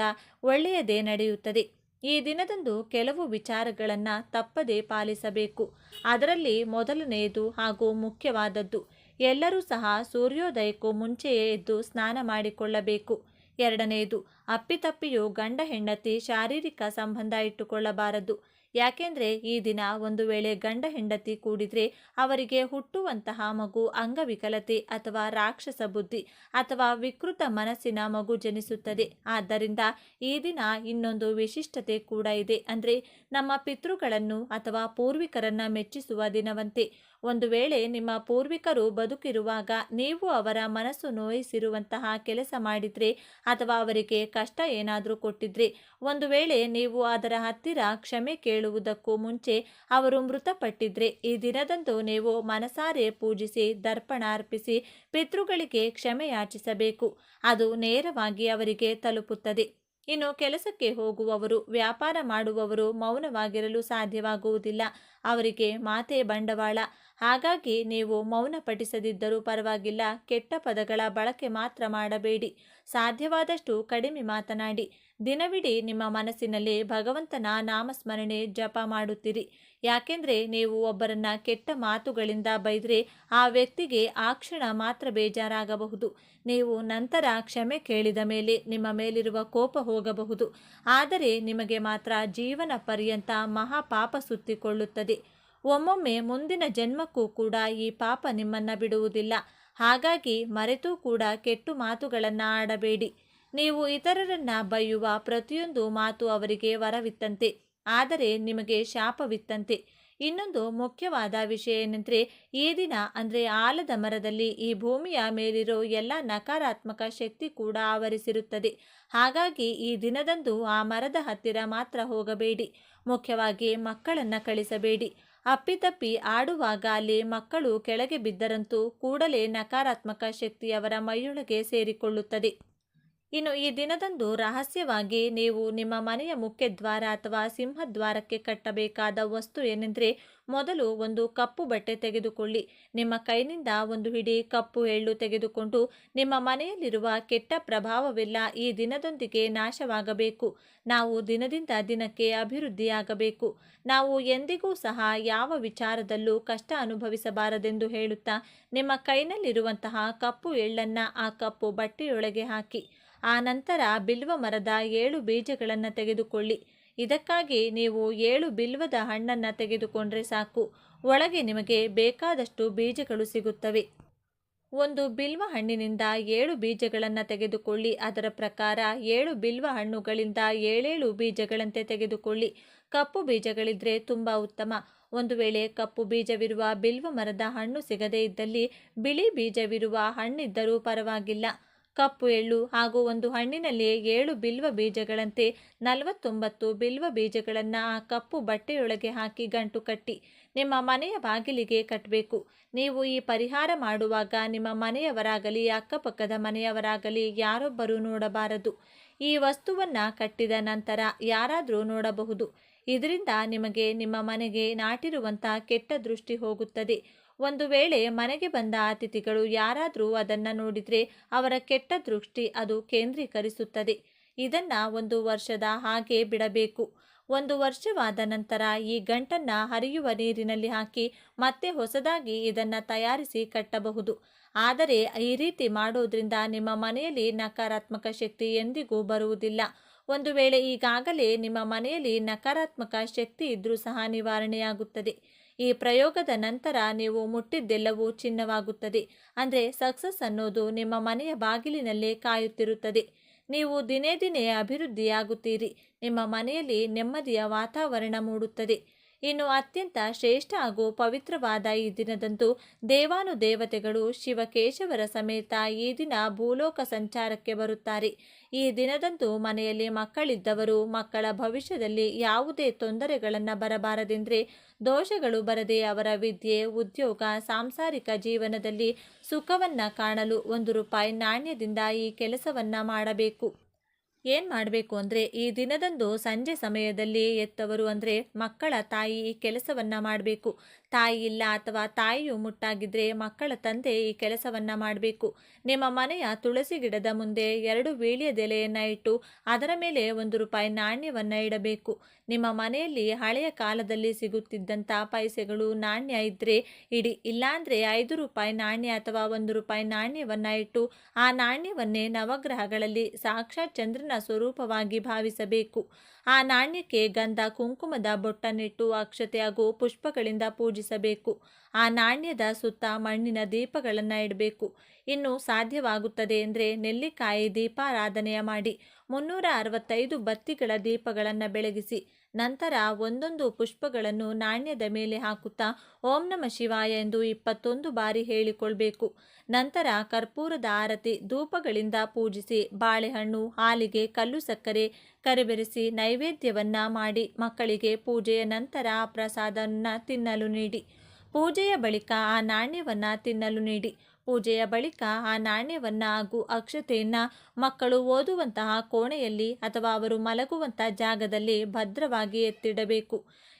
ಒಳ್ಳೆಯದೇ ನಡೆಯುತ್ತದೆ. ಈ ದಿನದಂದು ಕೆಲವು ವಿಚಾರಗಳನ್ನು ತಪ್ಪದೇ ಪಾಲಿಸಬೇಕು. ಅದರಲ್ಲಿ ಮೊದಲನೆಯದು ಹಾಗೂ ಮುಖ್ಯವಾದದ್ದು, ಎಲ್ಲರೂ ಸಹ ಸೂರ್ಯೋದಯಕ್ಕೂ ಮುಂಚೆಯೇ ಎದ್ದು ಸ್ನಾನ ಮಾಡಿಕೊಳ್ಳಬೇಕು. ಎರಡನೆಯದು, ಅಪ್ಪಿತಪ್ಪಿಯೂ ಗಂಡ ಹೆಂಡತಿ ಶಾರೀರಿಕ ಸಂಬಂಧ ಇಟ್ಟುಕೊಳ್ಳಬಾರದು. ಯಾಕೆಂದರೆ ಈ ದಿನ ಒಂದು ವೇಳೆ ಗಂಡ ಹೆಂಡತಿ ಕೂಡಿದರೆ ಅವರಿಗೆ ಹುಟ್ಟುವಂತಹ ಮಗು ಅಂಗವಿಕಲತೆ ಅಥವಾ ರಾಕ್ಷಸ ಬುದ್ಧಿ ಅಥವಾ ವಿಕೃತ ಮನಸ್ಸಿನ ಮಗು ಜನಿಸುತ್ತದೆ. ಆದ್ದರಿಂದ ಈ ದಿನ ಇನ್ನೊಂದು ವಿಶಿಷ್ಟತೆ ಕೂಡ ಇದೆ. ಅಂದರೆ ನಮ್ಮ ಪಿತೃಗಳನ್ನು ಅಥವಾ ಪೂರ್ವಿಕರನ್ನು ಮೆಚ್ಚಿಸುವ ದಿನವಂತೆ. ಒಂದು ವೇಳೆ ನಿಮ್ಮ ಪೂರ್ವಿಕರು ಬದುಕಿರುವಾಗ ನೀವು ಅವರ ಮನಸ್ಸು ನೋಯಿಸಿರುವಂತಹ ಕೆಲಸ ಮಾಡಿದರೆ ಅಥವಾ ಅವರಿಗೆ ಕಷ್ಟ ಏನಾದರೂ ಕೊಟ್ಟಿದ್ರೆ, ಒಂದು ವೇಳೆ ನೀವು ಅದರ ಹತ್ತಿರ ಕ್ಷಮೆ ಕೇಳುವುದಕ್ಕೂ ಮುಂಚೆ ಅವರು ಮೃತಪಟ್ಟಿದ್ರೆ, ಈ ದಿನದಂದು ನೀವು ಮನಸಾರೆ ಪೂಜಿಸಿ ದರ್ಪಣ ಅರ್ಪಿಸಿ ಪಿತೃಗಳಿಗೆ ಕ್ಷಮೆ ಯಾಚಿಸಬೇಕು. ಅದು ನೇರವಾಗಿ ಅವರಿಗೆ ತಲುಪುತ್ತದೆ. ಇನ್ನು ಕೆಲಸಕ್ಕೆ ಹೋಗುವವರು, ವ್ಯಾಪಾರ ಮಾಡುವವರು ಮೌನವಾಗಿರಲು ಸಾಧ್ಯವಾಗುವುದಿಲ್ಲ. ಅವರಿಗೆ ಮಾತೇ ಬಂಡವಾಳ. ಹಾಗಾಗಿ ನೀವು ಮೌನ ಪಠಿಸದಿದ್ದರೂ ಪರವಾಗಿಲ್ಲ, ಕೆಟ್ಟ ಪದಗಳ ಬಳಕೆ ಮಾತ್ರ ಮಾಡಬೇಡಿ. ಸಾಧ್ಯವಾದಷ್ಟು ಕಡಿಮೆ ಮಾತನಾಡಿ. ದಿನವಿಡೀ ನಿಮ್ಮ ಮನಸ್ಸಿನಲ್ಲಿ ಭಗವಂತನ ನಾಮಸ್ಮರಣೆ ಜಪ ಮಾಡುತ್ತೀರಿ. ಯಾಕೆಂದರೆ ನೀವು ಒಬ್ಬರನ್ನ ಕೆಟ್ಟ ಮಾತುಗಳಿಂದ ಬೈದರೆ ಆ ವ್ಯಕ್ತಿಗೆ ಆ ಕ್ಷಣ ಮಾತ್ರ ಬೇಜಾರಾಗಬಹುದು. ನೀವು ನಂತರ ಕ್ಷಮೆ ಕೇಳಿದ ಮೇಲೆ ನಿಮ್ಮ ಮೇಲಿರುವ ಕೋಪ ಹೋಗಬಹುದು. ಆದರೆ ನಿಮಗೆ ಮಾತ್ರ ಜೀವನ ಪರ್ಯಂತ ಮಹಾಪಾಪ ಸುತ್ತಿಕೊಳ್ಳುತ್ತದೆ. ಒಮ್ಮೊಮ್ಮೆ ಮುಂದಿನ ಜನ್ಮಕ್ಕೂ ಕೂಡ ಈ ಪಾಪ ನಿಮ್ಮನ್ನು ಬಿಡುವುದಿಲ್ಲ. ಹಾಗಾಗಿ ಮರೆತೂ ಕೂಡ ಕೆಟ್ಟು ಮಾತುಗಳನ್ನು ಆಡಬೇಡಿ. ನೀವು ಇತರರನ್ನ ಬೈಯುವ ಪ್ರತಿಯೊಂದು ಮಾತು ಅವರಿಗೆ ವರವಿತ್ತಂತೆ, ಆದರೆ ನಿಮಗೆ ಶಾಪವಿತ್ತಂತೆ. ಇನ್ನೊಂದು ಮುಖ್ಯವಾದ ವಿಷಯ ಏನೆಂದರೆ, ಈ ದಿನ ಅಂದರೆ ಆಲದ ಮರದಲ್ಲಿ ಈ ಭೂಮಿಯ ಮೇಲಿರೋ ಎಲ್ಲ ನಕಾರಾತ್ಮಕ ಶಕ್ತಿ ಕೂಡ ಆವರಿಸಿರುತ್ತದೆ. ಹಾಗಾಗಿ ಈ ದಿನದಂದು ಆ ಮರದ ಹತ್ತಿರ ಮಾತ್ರ ಹೋಗಬೇಡಿ. ಮುಖ್ಯವಾಗಿ ಮಕ್ಕಳನ್ನು ಕಳಿಸಬೇಡಿ. ಅಪ್ಪಿತಪ್ಪಿ ಆಡುವಾಗ ಅಲ್ಲಿ ಮಕ್ಕಳು ಕೆಳಗೆ ಬಿದ್ದರಂತೂ ಕೂಡಲೇ ನಕಾರಾತ್ಮಕ ಶಕ್ತಿ ಅವರ ಮೈಯೊಳಗೆ ಸೇರಿಕೊಳ್ಳುತ್ತದೆ. ಇನ್ನು ಈ ದಿನದಂದು ರಹಸ್ಯವಾಗಿ ನೀವು ನಿಮ್ಮ ಮನೆಯ ಮುಖ್ಯದ್ವಾರ ಅಥವಾ ಸಿಂಹದ್ವಾರಕ್ಕೆ ಕಟ್ಟಬೇಕಾದ ವಸ್ತು ಏನೆಂದರೆ, ಮೊದಲು ಒಂದು ಕಪ್ಪು ಬಟ್ಟೆ ತೆಗೆದುಕೊಳ್ಳಿ. ನಿಮ್ಮ ಕೈನಿಂದ ಒಂದು ಹಿಡಿ ಕಪ್ಪು ಎಳ್ಳು ತೆಗೆದುಕೊಂಡು ನಿಮ್ಮ ಮನೆಯಲ್ಲಿರುವ ಕೆಟ್ಟ ಪ್ರಭಾವವೆಲ್ಲ ಈ ದಿನದೊಂದಿಗೆ ನಾಶವಾಗಬೇಕು. ನಾವು ದಿನದಿಂದ ದಿನಕ್ಕೆ ಅಭಿವೃದ್ಧಿಯಾಗಬೇಕು. ನಾವು ಎಂದಿಗೂ ಸಹ ಯಾವ ವಿಚಾರದಲ್ಲೂ ಕಷ್ಟ ಅನುಭವಿಸಬಾರದೆಂದು ಹೇಳುತ್ತಾ ನಿಮ್ಮ ಕೈನಲ್ಲಿರುವಂತಹ ಕಪ್ಪು ಎಳ್ಳನ್ನು ಆ ಕಪ್ಪು ಬಟ್ಟೆಯೊಳಗೆ ಹಾಕಿ. ಆ ನಂತರ ಬಿಲ್ವ ಮರದ 7 ಬೀಜಗಳನ್ನು ತೆಗೆದುಕೊಳ್ಳಿ. ಇದಕ್ಕಾಗಿ ನೀವು 7 ಬಿಲ್ವದ ಹಣ್ಣನ್ನು ತೆಗೆದುಕೊಂಡ್ರೆ ಸಾಕು. ಒಳಗೆ ನಿಮಗೆ ಬೇಕಾದಷ್ಟು ಬೀಜಗಳು ಸಿಗುತ್ತವೆ. ಒಂದು ಬಿಲ್ವ ಹಣ್ಣಿನಿಂದ 7 ಬೀಜಗಳನ್ನು ತೆಗೆದುಕೊಳ್ಳಿ. ಅದರ ಪ್ರಕಾರ 7 ಬಿಲ್ವ ಹಣ್ಣುಗಳಿಂದ 7 ಬೀಜಗಳಂತೆ ತೆಗೆದುಕೊಳ್ಳಿ. ಕಪ್ಪು ಬೀಜಗಳಿದ್ರೆ ತುಂಬ ಉತ್ತಮ. ಒಂದು ವೇಳೆ ಕಪ್ಪು ಬೀಜವಿರುವ ಬಿಲ್ವ ಮರದ ಹಣ್ಣು ಸಿಗದೇ ಇದ್ದಲ್ಲಿ ಬಿಳಿ ಬೀಜವಿರುವ ಹಣ್ಣಿದ್ದರೂ ಪರವಾಗಿಲ್ಲ. ಕಪ್ಪು ಎಳ್ಳು ಹಾಗೂ ಒಂದು ಹಣ್ಣಿನಲ್ಲಿ 7 ಬಿಲ್ವ ಬೀಜಗಳಂತೆ 49 ಬಿಲ್ವ ಬೀಜಗಳನ್ನು ಆ ಕಪ್ಪು ಬಟ್ಟೆಯೊಳಗೆ ಹಾಕಿ ಗಂಟು ಕಟ್ಟಿ ನಿಮ್ಮ ಮನೆಯ ಬಾಗಿಲಿಗೆ ಕಟ್ಟಬೇಕು. ನೀವು ಈ ಪರಿಹಾರ ಮಾಡುವಾಗ ನಿಮ್ಮ ಮನೆಯವರಾಗಲಿ ಅಕ್ಕಪಕ್ಕದ ಮನೆಯವರಾಗಲಿ ಯಾರೊಬ್ಬರೂ ನೋಡಬಾರದು. ಈ ವಸ್ತುವನ್ನು ಕಟ್ಟಿದ ನಂತರ ಯಾರಾದರೂ ನೋಡಬಹುದು. ಇದರಿಂದ ನಿಮಗೆ ನಿಮ್ಮ ಮನೆಗೆ ನಾಟಿರುವಂಥ ಕೆಟ್ಟ ದೃಷ್ಟಿ ಹೋಗುತ್ತದೆ. ಒಂದು ವೇಳೆ ಮನೆಗೆ ಬಂದ ಅತಿಥಿಗಳು ಯಾರಾದರೂ ಅದನ್ನು ನೋಡಿದರೆ ಅವರ ಕೆಟ್ಟ ದೃಷ್ಟಿ ಅದು ಕೇಂದ್ರೀಕರಿಸುತ್ತದೆ. ಇದನ್ನು 1 ವರ್ಷದ ಹಾಗೆ ಬಿಡಬೇಕು. 1 ವರ್ಷವಾದ ನಂತರ ಈ ಗಂಟನ್ನು ಹರಿಯುವ ನೀರಿನಲ್ಲಿ ಹಾಕಿ ಮತ್ತೆ ಹೊಸದಾಗಿ ಇದನ್ನು ತಯಾರಿಸಿ ಕಟ್ಟಬಹುದು. ಆದರೆ ಈ ರೀತಿ ಮಾಡೋದ್ರಿಂದ ನಿಮ್ಮ ಮನೆಯಲ್ಲಿ ನಕಾರಾತ್ಮಕ ಶಕ್ತಿ ಎಂದಿಗೂ ಬರುವುದಿಲ್ಲ. ಒಂದು ವೇಳೆ ಈಗಾಗಲೇ ನಿಮ್ಮ ಮನೆಯಲ್ಲಿ ನಕಾರಾತ್ಮಕ ಶಕ್ತಿ ಇದ್ದರೂ ಸಹ ನಿವಾರಣೆಯಾಗುತ್ತದೆ. ಈ ಪ್ರಯೋಗದ ನಂತರ ನೀವು ಮುಟ್ಟಿದ್ದೆಲ್ಲವೂ ಚಿನ್ನವಾಗುತ್ತದೆ. ಅಂದರೆ ಸಕ್ಸಸ್ ಅನ್ನೋದು ನಿಮ್ಮ ಮನೆಯ ಬಾಗಿಲಿನಲ್ಲೇ ಕಾಯುತ್ತಿರುತ್ತದೆ. ನೀವು ದಿನೇ ದಿನೇ ಅಭಿವೃದ್ಧಿಯಾಗುತ್ತೀರಿ. ನಿಮ್ಮ ಮನೆಯಲ್ಲಿ ನೆಮ್ಮದಿಯ ವಾತಾವರಣ ಮೂಡುತ್ತದೆ. ಇನ್ನು ಅತ್ಯಂತ ಶ್ರೇಷ್ಠ ಹಾಗೂ ಪವಿತ್ರವಾದ ಈ ದಿನದಂದು ದೇವಾನುದೇವತೆಗಳು ಶಿವಕೇಶವರ ಸಮೇತ ಈ ದಿನ ಭೂಲೋಕ ಸಂಚಾರಕ್ಕೆ ಬರುತ್ತಾರೆ. ಈ ದಿನದಂದು ಮನೆಯಲ್ಲಿ ಮಕ್ಕಳಿದ್ದವರು ಮಕ್ಕಳ ಭವಿಷ್ಯದಲ್ಲಿ ಯಾವುದೇ ತೊಂದರೆಗಳನ್ನು ಬರಬಾರದೆಂದರೆ, ದೋಷಗಳು ಬರದೆ ಅವರ ವಿದ್ಯೆ, ಉದ್ಯೋಗ, ಸಾಂಸಾರಿಕ ಜೀವನದಲ್ಲಿ ಸುಖವನ್ನು ಕಾಣಲು ₹1 ನಾಣ್ಯದಿಂದ ಈ ಕೆಲಸವನ್ನು ಮಾಡಬೇಕು. ಏನು ಮಾಡಬೇಕು ಅಂದರೆ, ಈ ದಿನದಂದು ಸಂಜೆ ಸಮಯದಲ್ಲಿ ಎತ್ತವರು ಅಂದರೆ ಮಕ್ಕಳ ತಾಯಿ ಈ ಕೆಲಸವನ್ನು ಮಾಡಬೇಕು. ತಾಯಿ ಇಲ್ಲ ಅಥವಾ ತಾಯಿಯು ಮುಟ್ಟಾಗಿದ್ದರೆ ಮಕ್ಕಳ ತಂದೆ ಈ ಕೆಲಸವನ್ನು ಮಾಡಬೇಕು. ನಿಮ್ಮ ಮನೆಯ ತುಳಸಿ ಗಿಡದ ಮುಂದೆ 2 ವೀಳ್ಯದೆಲೆಯನ್ನು ಇಟ್ಟು ಅದರ ಮೇಲೆ ₹1 ನಾಣ್ಯವನ್ನು ಇಡಬೇಕು. ನಿಮ್ಮ ಮನೆಯಲ್ಲಿ ಹಳೆಯ ಕಾಲದಲ್ಲಿ ಸಿಗುತ್ತಿದ್ದಂಥ ಪೈಸೆಗಳು, ನಾಣ್ಯ ಇದ್ದರೆ ಇಡಿ. ಇಲ್ಲಾಂದರೆ ₹5 ನಾಣ್ಯ ಅಥವಾ ₹1 ನಾಣ್ಯವನ್ನು ಇಟ್ಟು ಆ ನಾಣ್ಯವನ್ನೇ ನವಗ್ರಹಗಳಲ್ಲಿ ಸಾಕ್ಷಾತ್ ಚಂದ್ರನ ಸ್ವರೂಪವಾಗಿ ಭಾವಿಸಬೇಕು. ಆ ನಾಣ್ಯಕ್ಕೆ ಗಂಧ ಕುಂಕುಮದ ಬೊಟ್ಟನ್ನಿಟ್ಟು ಅಕ್ಷತೆ ಹಾಗೂ ಪುಷ್ಪಗಳಿಂದ ಪೂಜಿಸಬೇಕು. ಆ ನಾಣ್ಯದ ಸುತ್ತ ಮಣ್ಣಿನ ದೀಪಗಳನ್ನು ಇಡಬೇಕು. ಇನ್ನು ಸಾಧ್ಯವಾಗುತ್ತದೆ ಎಂದರೆ ನೆಲ್ಲಿಕಾಯಿ ದೀಪಾರಾಧನೆಯ ಮಾಡಿ 365 ಬತ್ತಿಗಳ ದೀಪಗಳನ್ನು ಬೆಳಗಿಸಿ ನಂತರ ಒಂದೊಂದು ಪುಷ್ಪಗಳನ್ನು ನಾಣ್ಯದ ಮೇಲೆ ಹಾಕುತ್ತಾ ಓಂ ನಮಃ ಶಿವಾಯ ಎಂದು 21 ಬಾರಿ ಹೇಳಿಕೊಳ್ಬೇಕು. ನಂತರ ಕರ್ಪೂರದ ಆರತಿ ಧೂಪಗಳಿಂದ ಪೂಜಿಸಿ ಬಾಳೆಹಣ್ಣು, ಹಾಲಿಗೆ, ಕಲ್ಲು ಸಕ್ಕರೆ ಕರಿಬೆರೆಸಿ ನೈವೇದ್ಯವನ್ನು ಮಾಡಿ ಮಕ್ಕಳಿಗೆ ಪೂಜೆಯ ನಂತರ ಆ ಪ್ರಸಾದವನ್ನು ತಿನ್ನಲು ನೀಡಿ. ಪೂಜೆಯ ಬಳಿಕ ಆ ನಾಣ್ಯವನ್ನು ತಿನ್ನಲು ನೀಡಿ. ಪೂಜೆಯ ಬಳಿಕ ಆ ನಾಣ್ಯವನ್ನು ಹಾಗೂ ಅಕ್ಷತೆಯನ್ನು ಮಕ್ಕಳು ಓದುವಂತಹ ಕೋಣೆಯಲ್ಲಿ ಅಥವಾ ಅವರು ಮಲಗುವಂಥ ಜಾಗದಲ್ಲಿ ಭದ್ರವಾಗಿ ಎತ್ತಿಡಬೇಕು.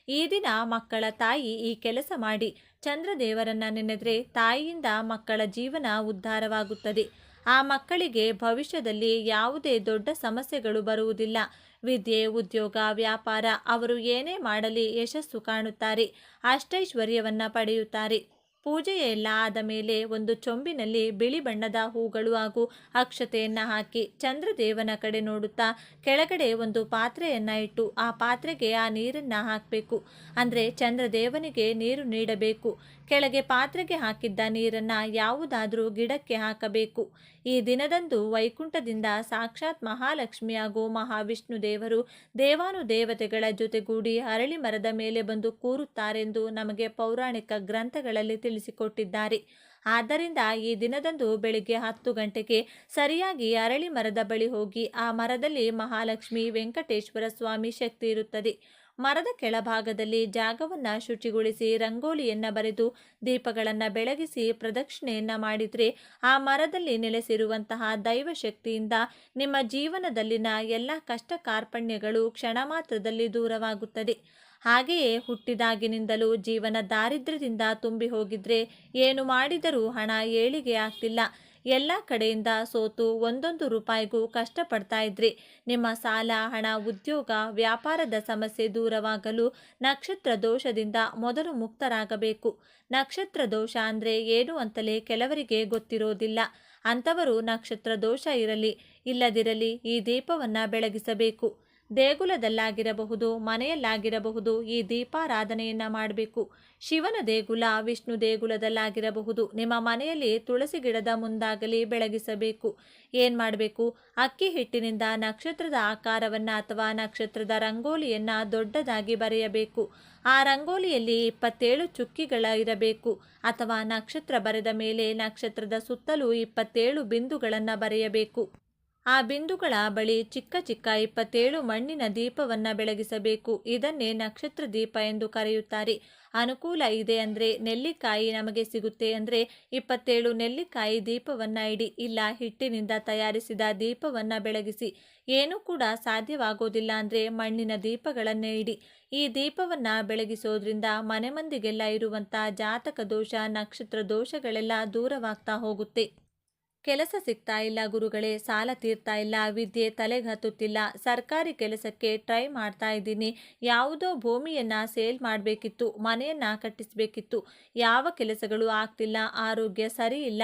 ಈ ದಿನ ಮಕ್ಕಳ ತಾಯಿ ಈ ಕೆಲಸ ಮಾಡಿ ಚಂದ್ರದೇವರನ್ನು ನೆನೆದರೆ ತಾಯಿಯಿಂದ ಮಕ್ಕಳ ಜೀವನ ಉದ್ಧಾರವಾಗುತ್ತದೆ. ಆ ಮಕ್ಕಳಿಗೆ ಭವಿಷ್ಯದಲ್ಲಿ ಯಾವುದೇ ದೊಡ್ಡ ಸಮಸ್ಯೆಗಳು ಬರುವುದಿಲ್ಲ. ವಿದ್ಯೆ, ಉದ್ಯೋಗ, ವ್ಯಾಪಾರ ಅವರು ಏನೇ ಮಾಡಲಿ ಯಶಸ್ಸು ಕಾಣುತ್ತಾರೆ. ಅಷ್ಟೈಶ್ವರ್ಯವನ್ನು ಪಡೆಯುತ್ತಾರೆ. ಪೂಜೆಯೆಲ್ಲ ಆದ ಮೇಲೆ ಒಂದು ಚೊಂಬಿನಲ್ಲಿ ಬಿಳಿ ಬಣ್ಣದ ಹೂಗಳು ಹಾಗೂ ಅಕ್ಷತೆಯನ್ನು ಹಾಕಿ ಚಂದ್ರದೇವನ ಕಡೆ ನೋಡುತ್ತಾ ಕೆಳಗಡೆ ಒಂದು ಪಾತ್ರೆಯನ್ನು ಇಟ್ಟು ಆ ಪಾತ್ರೆಗೆ ಆ ನೀರನ್ನು ಹಾಕಬೇಕು. ಅಂದರೆ ಚಂದ್ರದೇವನಿಗೆ ನೀರು ನೀಡಬೇಕು. ಕೆಳಗೆ ಪಾತ್ರೆಗೆ ಹಾಕಿದ್ದ ನೀರನ್ನು ಯಾವುದಾದರೂ ಗಿಡಕ್ಕೆ ಹಾಕಬೇಕು. ಈ ದಿನದಂದು ವೈಕುಂಠದಿಂದ ಸಾಕ್ಷಾತ್ ಮಹಾಲಕ್ಷ್ಮಿ ಹಾಗೂ ಮಹಾವಿಷ್ಣು ದೇವರು ದೇವಾನುದೇವತೆಗಳ ಜೊತೆಗೂಡಿ ಅರಳಿ ಮರದ ಮೇಲೆ ಬಂದು ಕೂರುತ್ತಾರೆಂದು ನಮಗೆ ಪೌರಾಣಿಕ ಗ್ರಂಥಗಳಲ್ಲಿ ತಿಳಿಸಿಕೊಟ್ಟಿದ್ದಾರೆ. ಆದ್ದರಿಂದ ಈ ದಿನದಂದು ಬೆಳಿಗ್ಗೆ 10 ಗಂಟೆಗೆ ಸರಿಯಾಗಿ ಅರಳಿ ಮರದ ಬಳಿ ಹೋಗಿ ಆ ಮರದಲ್ಲಿ ಮಹಾಲಕ್ಷ್ಮಿ, ವೆಂಕಟೇಶ್ವರ ಸ್ವಾಮಿ ಶಕ್ತಿ ಇರುತ್ತದೆ. ಮರದ ಕೆಳಭಾಗದಲ್ಲಿ ಜಾಗವನ್ನು ಶುಚಿಗೊಳಿಸಿ ರಂಗೋಲಿಯನ್ನು ಬರೆದು ದೀಪಗಳನ್ನು ಬೆಳಗಿಸಿ ಪ್ರದಕ್ಷಿಣೆಯನ್ನು ಮಾಡಿದರೆ ಆ ಮರದಲ್ಲಿ ನೆಲೆಸಿರುವಂತಹ ದೈವಶಕ್ತಿಯಿಂದ ನಿಮ್ಮ ಜೀವನದಲ್ಲಿನ ಎಲ್ಲ ಕಷ್ಟ ಕಾರ್ಪಣ್ಯಗಳು ಕ್ಷಣ ಮಾತ್ರದಲ್ಲಿ ದೂರವಾಗುತ್ತದೆ. ಹಾಗೆಯೇ ಹುಟ್ಟಿದಾಗಿನಿಂದಲೂ ಜೀವನ ದಾರಿದ್ರ್ಯದಿಂದ ತುಂಬಿ ಹೋಗಿದ್ರೆ ಏನು ಮಾಡಿದರೂ ಹಣ ಏಳಿಗೆ ಆಗ್ತಿಲ್ಲ, ಎಲ್ಲ ಕಡೆಯಿಂದ ಸೋತು ಒಂದೊಂದು ರೂಪಾಯಿಗೂ ಕಷ್ಟಪಡ್ತಾ ಇದ್ರಿ, ನಿಮ್ಮ ಸಾಲ, ಹಣ, ಉದ್ಯೋಗ, ವ್ಯಾಪಾರದ ಸಮಸ್ಯೆ ದೂರವಾಗಲು ನಕ್ಷತ್ರ ದೋಷದಿಂದ ಮೊದಲು ಮುಕ್ತರಾಗಬೇಕು. ನಕ್ಷತ್ರ ದೋಷ ಅಂದರೆ ಏನು ಅಂತಲೇ ಕೆಲವರಿಗೆ ಗೊತ್ತಿರೋದಿಲ್ಲ. ಅಂಥವರು ನಕ್ಷತ್ರ ದೋಷ ಇರಲಿ ಇಲ್ಲದಿರಲಿ ಈ ದೀಪವನ್ನು ಬೆಳಗಿಸಬೇಕು. ದೇಗುಲದಲ್ಲಾಗಿರಬಹುದು, ಮನೆಯಲ್ಲಾಗಿರಬಹುದು ಈ ದೀಪಾರಾಧನೆಯನ್ನು ಮಾಡಬೇಕು. ಶಿವನ ದೇಗುಲ, ವಿಷ್ಣು ದೇಗುಲದಲ್ಲಾಗಿರಬಹುದು, ನಿಮ್ಮ ಮನೆಯಲ್ಲಿ ತುಳಸಿ ಗಿಡದ ಮುಂದಾಗಲಿ ಬೆಳಗಿಸಬೇಕು. ಏನು ಮಾಡಬೇಕು? ಅಕ್ಕಿ ಹಿಟ್ಟಿನಿಂದ ನಕ್ಷತ್ರದ ಆಕಾರವನ್ನು ಅಥವಾ ನಕ್ಷತ್ರದ ರಂಗೋಲಿಯನ್ನು ದೊಡ್ಡದಾಗಿ ಬರೆಯಬೇಕು. ಆ ರಂಗೋಲಿಯಲ್ಲಿ 27 ಚುಕ್ಕಿಗಳ ಇರಬೇಕು ಅಥವಾ ನಕ್ಷತ್ರ ಬರೆದ ಮೇಲೆ ನಕ್ಷತ್ರದ ಸುತ್ತಲೂ 27 ಬಿಂದುಗಳನ್ನು ಬರೆಯಬೇಕು. ಆ ಬಿಂದುಗಳ ಬಳಿ ಚಿಕ್ಕ ಚಿಕ್ಕ 27 ಮಣ್ಣಿನ ದೀಪವನ್ನು ಬೆಳಗಿಸಬೇಕು. ಇದನ್ನೇ ನಕ್ಷತ್ರ ದೀಪ ಎಂದು ಕರೆಯುತ್ತಾರೆ. ಅನುಕೂಲ ಇದೆ ಅಂದರೆ ನೆಲ್ಲಿಕಾಯಿ ನಮಗೆ ಸಿಗುತ್ತೆ ಅಂದರೆ 27 ನೆಲ್ಲಿಕಾಯಿ ದೀಪವನ್ನು ಇಡಿ. ಇಲ್ಲ ಹಿಟ್ಟಿನಿಂದ ತಯಾರಿಸಿದ ದೀಪವನ್ನು ಬೆಳಗಿಸಿ. ಏನೂ ಕೂಡ ಸಾಧ್ಯವಾಗೋದಿಲ್ಲ ಅಂದರೆ ಮಣ್ಣಿನ ದೀಪಗಳನ್ನೇ ಇಡಿ. ಈ ದೀಪವನ್ನು ಬೆಳಗಿಸೋದ್ರಿಂದ ಮನೆ ಮಂದಿಗೆಲ್ಲ ಇರುವಂಥ ಜಾತಕ ದೋಷ ನಕ್ಷತ್ರ ದೋಷಗಳೆಲ್ಲ ದೂರವಾಗ್ತಾ ಹೋಗುತ್ತೆ. ಕೆಲಸ ಸಿಗ್ತಾ ಇಲ್ಲ ಗುರುಗಳೇ, ಸಾಲ ತೀರ್ತಾ ಇಲ್ಲ, ವಿದ್ಯೆ ತಲೆಗೆ ಹತ್ತುತ್ತಿಲ್ಲ, ಸರ್ಕಾರಿ ಕೆಲಸಕ್ಕೆ ಟ್ರೈ ಮಾಡ್ತಾ ಇದ್ದೀನಿ, ಯಾವುದೋ ಭೂಮಿಯನ್ನು ಸೇಲ್ ಮಾಡಬೇಕಿತ್ತು, ಮನೆಯನ್ನು ಕಟ್ಟಿಸಬೇಕಿತ್ತು, ಯಾವ ಕೆಲಸಗಳು ಆಗ್ತಿಲ್ಲ, ಆರೋಗ್ಯ ಸರಿ ಇಲ್ಲ.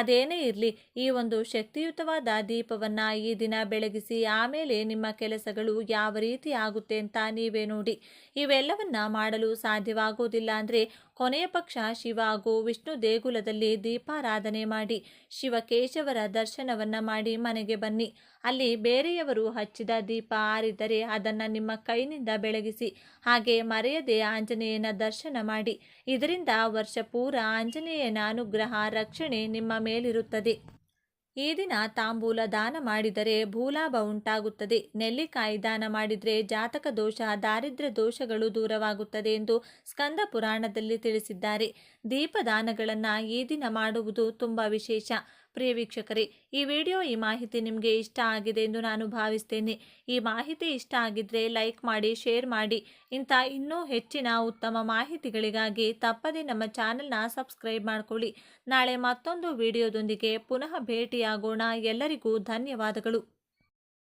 ಅದೇನೇ ಇರಲಿ, ಈ ಒಂದು ಶಕ್ತಿಯುತವಾದ ದೀಪವನ್ನು ಈ ದಿನ ಬೆಳಗಿಸಿ. ಆಮೇಲೆ ನಿಮ್ಮ ಕೆಲಸಗಳು ಯಾವ ರೀತಿ ಆಗುತ್ತೆ ಅಂತ ನೀವೇ ನೋಡಿ. ಇವೆಲ್ಲವನ್ನ ಮಾಡಲು ಸಾಧ್ಯವಾಗೋದಿಲ್ಲ ಅಂದರೆ ಕೊನೆಯ ಪಕ್ಷ ಶಿವ ಹಾಗೂ ವಿಷ್ಣು ದೇಗುಲದಲ್ಲಿ ದೀಪಾರಾಧನೆ ಮಾಡಿ ಶಿವಕೇಶವರ ದರ್ಶನವನ್ನ ಮಾಡಿ ಮನೆಗೆ ಬನ್ನಿ. ಅಲ್ಲಿ ಬೇರೆಯವರು ಹಚ್ಚಿದ ದೀಪ ಆರಿದ್ದರೆ ಅದನ್ನು ನಿಮ್ಮ ಕೈನಿಂದ ಬೆಳಗಿಸಿ. ಹಾಗೆ ಮರೆಯದೆ ಆಂಜನೇಯನ ದರ್ಶನ ಮಾಡಿ. ಇದರಿಂದ ವರ್ಷ ಪೂರ ಆಂಜನೇಯನ ಅನುಗ್ರಹ ರಕ್ಷಣೆ ನಿಮ್ಮ ಮೇಲಿರುತ್ತದೆ. ಈ ದಿನ ತಾಂಬೂಲ ದಾನ ಮಾಡಿದರೆ ಭೂಲಾಭ ಉಂಟಾಗುತ್ತದೆ. ನೆಲ್ಲಿಕಾಯಿ ದಾನ ಮಾಡಿದರೆ ಜಾತಕ ದೋಷ ದಾರಿದ್ರ್ಯ ದೋಷಗಳು ದೂರವಾಗುತ್ತದೆ ಎಂದು ಸ್ಕಂದ ಪುರಾಣದಲ್ಲಿ ತಿಳಿಸಿದ್ದಾರೆ. ದೀಪದಾನಗಳನ್ನು ಈ ದಿನ ಮಾಡುವುದು ತುಂಬ ವಿಶೇಷ. ಪ್ರಿಯ ವೀಕ್ಷಕರೇ, ಈ ಮಾಹಿತಿ ನಿಮಗೆ ಇಷ್ಟ ಆಗಿದೆ ಎಂದು ನಾನು ಭಾವಿಸ್ತೇನೆ. ಈ ಮಾಹಿತಿ ಇಷ್ಟ ಆಗಿದ್ದರೆ ಲೈಕ್ ಮಾಡಿ, ಶೇರ್ ಮಾಡಿ. ಇಂಥ ಇನ್ನೂ ಹೆಚ್ಚಿನ ಉತ್ತಮ ಮಾಹಿತಿಗಳಿಗಾಗಿ ತಪ್ಪದೇ ನಮ್ಮ ಚಾನೆಲ್ನ ಸಬ್ಸ್ಕ್ರೈಬ್ ಮಾಡಿಕೊಳ್ಳಿ. ನಾಳೆ ಮತ್ತೊಂದು ವಿಡಿಯೋದೊಂದಿಗೆ ಪುನಃ ಭೇಟಿಯಾಗೋಣ. ಎಲ್ಲರಿಗೂ ಧನ್ಯವಾದಗಳು.